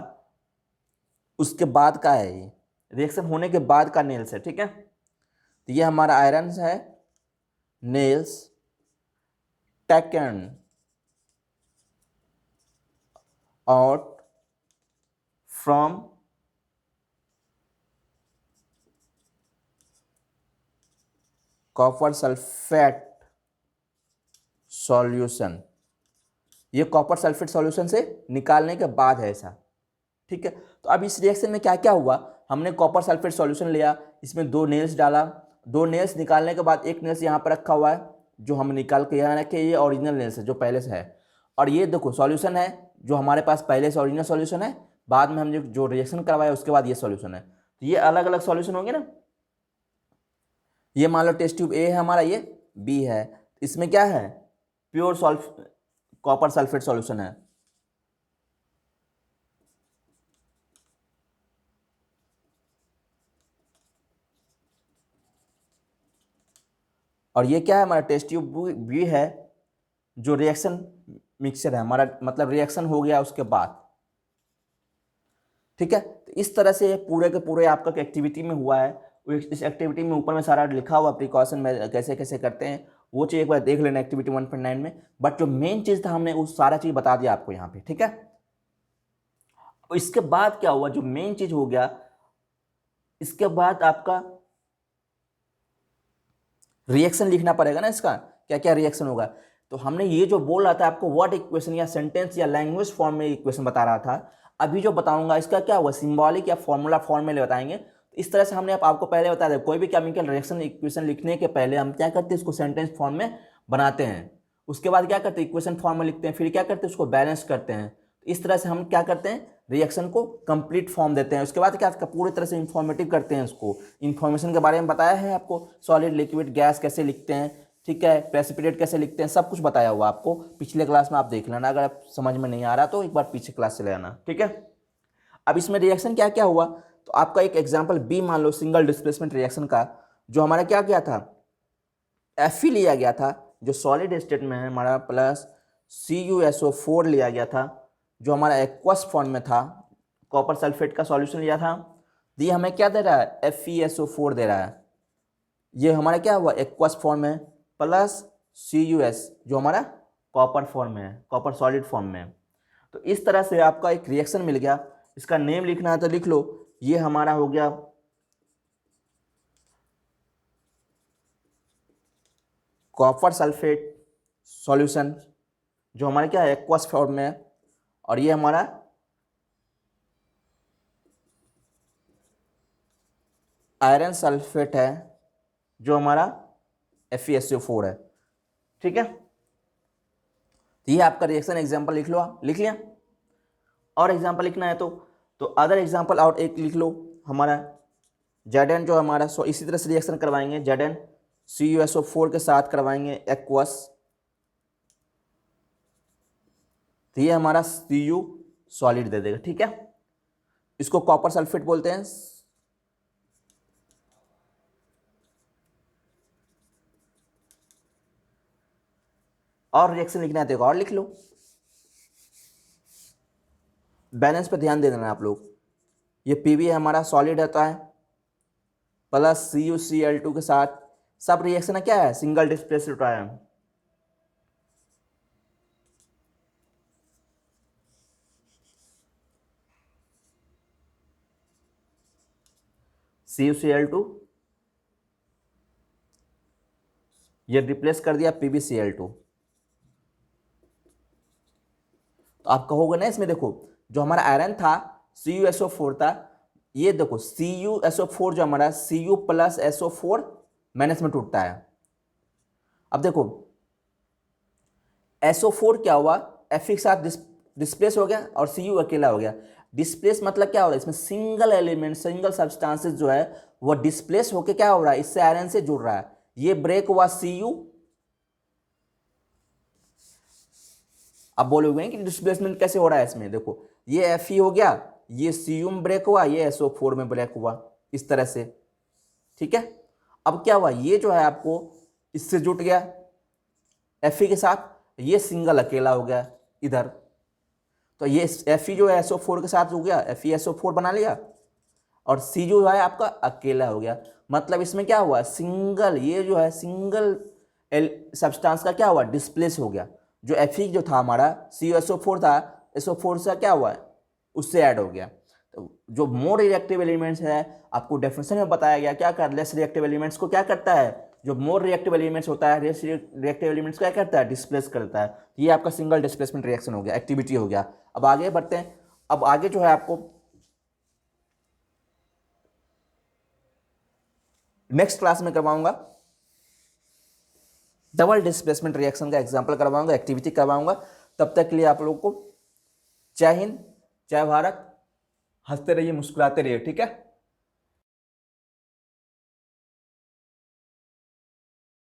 उसके बाद का है, ये रिएक्शन होने के बाद का नेल्स है, ठीक है। तो ये हमारा आयरन है, nails taken out from copper sulphate solution. ये कॉपर सल्फेट सॉल्यूशन से निकालने के बाद है ऐसा, ठीक है। तो अब इस रिएक्शन में क्या क्या हुआ, हमने कॉपर सल्फेट सॉल्यूशन लिया, इसमें 2 नेल्स डाला, 2 नेल्स निकालने के बाद एक नेल्स यहाँ पर रखा हुआ है जो हम निकाल के यहाँ रखे, ये ओरिजिनल नेल्स है जो पहले से है। और ये देखो सॉल्यूशन है जो हमारे पास पहले से ओरिजिनल सॉल्यूशन है, बाद में हम जो रिएक्शन करवाया उसके बाद ये सॉल्यूशन है। तो ये अलग अलग सॉल्यूशन होंगे ना। ये मान लो टेस्ट ट्यूब ए है हमारा, ये बी है, इसमें क्या है, प्योर कॉपर सल्फेट सॉल्यूशन है। और ये क्या है, हमारा टेस्ट ट्यूब बी है जो रिएक्शन मिक्सचर है हमारा, मतलब रिएक्शन हो गया उसके बाद। ठीक है, तो इस तरह से पूरे के पूरे आपका एक्टिविटी में हुआ है। इस एक्टिविटी में ऊपर में सारा लिखा हुआ प्रिकॉशन में कैसे कैसे करते हैं, वो चीज़ एक बार देख लेना एक्टिविटी 1.9 में। बट जो मेन चीज़ था हमने वो सारा चीज़ बता दिया आपको यहाँ पे। ठीक है, इसके बाद क्या हुआ, जो मेन चीज़ हो गया, इसके बाद आपका रिएक्शन लिखना पड़ेगा ना, इसका क्या क्या रिएक्शन होगा। तो हमने ये जो बोल रहा था आपको वर्ड इक्वेशन या सेंटेंस या लैंग्वेज फॉर्म में इक्वेशन बता रहा था, अभी जो बताऊंगा इसका क्या हुआ, सिंबॉलिक या फॉर्मूला फॉर्म में बताएंगे। तो इस तरह से हमने आपको पहले बता दिया, कोई भी केमिकल रिएक्शन इक्वेशन लिखने के पहले हम क्या करते हैं, इसको सेंटेंस फॉर्म में बनाते हैं, उसके बाद क्या करते हैं, इक्वेशन फॉर्म में लिखते हैं, फिर क्या करते हैं, उसको बैलेंस करते हैं। तो इस तरह से हम क्या करते हैं, रिएक्शन को कंप्लीट फॉर्म देते हैं। उसके बाद क्या पूरी तरह से इंफॉर्मेटिव करते हैं, उसको इन्फॉर्मेशन के बारे में बताया है आपको, सॉलिड लिक्विड गैस कैसे लिखते हैं, ठीक है, प्रेसिपिटेट कैसे लिखते हैं, सब कुछ बताया हुआ आपको पिछले क्लास में, आप देख लेना। अगर आप समझ में नहीं आ रहा तो एक बार पीछे क्लास चले आना। ठीक है, अब इसमें रिएक्शन क्या क्या हुआ, तो आपका एक एग्जांपल बी मान लो, सिंगल डिस्प्लेसमेंट रिएक्शन का, जो हमारा क्या किया था, Fe लिया गया था जो सॉलिड स्टेट में है हमारा, प्लस CuSO4 लिया गया था जो हमारा एक्वस फॉर्म में था, कॉपर सल्फेट का सॉल्यूशन लिया था। ये हमें क्या दे रहा है, FeSO4 दे रहा है। ये हमारा क्या हुआ, एक्वस फॉर्म में, प्लस CuS जो हमारा कॉपर फॉर्म में है, कॉपर सॉलिड फॉर्म में है। तो इस तरह से आपका एक रिएक्शन मिल गया। इसका नेम लिखना है तो लिख लो, ये हमारा हो गया कॉपर सल्फेट सॉल्यूशन जो हमारा क्या है, एक्वस फॉर्म में है, और ये हमारा आयरन सल्फेट है जो हमारा FeSO4 है। ठीक है, तो ये आपका रिएक्शन एग्जांपल लिख लो, आप लिख लिया। और एग्जांपल लिखना है तो अदर एग्जांपल और एक लिख लो, हमारा Zn जो हमारा इसी तरह से रिएक्शन करवाएंगे, Zn CuSO4 के साथ करवाएंगे एक्वस, तो ये हमारा Cu सॉलिड दे देगा। ठीक है, इसको कॉपर सल्फेट बोलते हैं। और रिएक्शन लिखना है तो एक और लिख लो, बैलेंस पे ध्यान दे देना आप लोग। ये Pb हमारा सॉलिड रहता है, प्लस CuCl2 के साथ, सब रिएक्शन है क्या है, सिंगल डिस्प्लेस होता है। CuCl2 ये रिप्लेस कर दिया PbCl2। तो आप कहोगे ना, इसमें देखो जो हमारा आयरन था CuSO4 था, ये देखो CuSO4 जो हमारा Cu प्लस SO4 माइनस में टूटता है। अब देखो SO4 क्या हुआ, Fe के साथ डिस्प्लेस हो गया और Cu अकेला हो गया। डिस्प्लेस मतलब क्या हो रहा है, इसमें सिंगल एलिमेंट, सिंगल सब्सटेंसेस जो है वो डिस्प्लेस होके क्या हो रहा है, इससे आयरन से जुड़ रहा है। ये ब्रेक हुआ Cu। अब बोलोगे कि डिस्प्लेसमेंट कैसे हो रहा है इसमें, देखो ये Fe हो गया, ये Cu में ब्रेक हुआ, ये SO4 में ब्रेक हुआ, इस तरह से। ठीक है, अब क्या हुआ, ये जो है आपको इससे जुट गया Fe के साथ, ये सिंगल अकेला हो गया इधर। तो ये Fe जो है SO4 के साथ हो गया, FeSO4 बना लिया, और C जो है आपका अकेला हो गया। मतलब इसमें क्या हुआ, सिंगल, ये जो है सिंगल सब्सटेंस का क्या हुआ, डिस्प्लेस हो गया। जो Fe जो था हमारा CuSO4 था, SO4 से क्या हुआ, उससे ऐड हो गया। तो जो मोर रिएक्टिव एलिमेंट्स है, आपको डेफिनेशन में बताया गया क्या कर, लेस रिएक्टिव एलिमेंट्स को क्या करता है, जो मोर रिएक्टिव एलिमेंट्स होता है, लेस रिएक्टिव एलिमेंट्स क्या करता है, डिस्प्लेस करता है। ये आपका सिंगल डिस्प्लेसमेंट रिएक्शन हो गया, एक्टिविटी हो गया। अब आगे बढ़ते हैं। अब आगे जो है आपको नेक्स्ट क्लास में करवाऊंगा, डबल डिस्प्लेसमेंट रिएक्शन का एग्जांपल करवाऊंगा, एक्टिविटी करवाऊंगा। तब तक के लिए आप लोग को जय हिंद, जय भारत, हंसते रहिए, मुस्कुराते रहिए। ठीक है।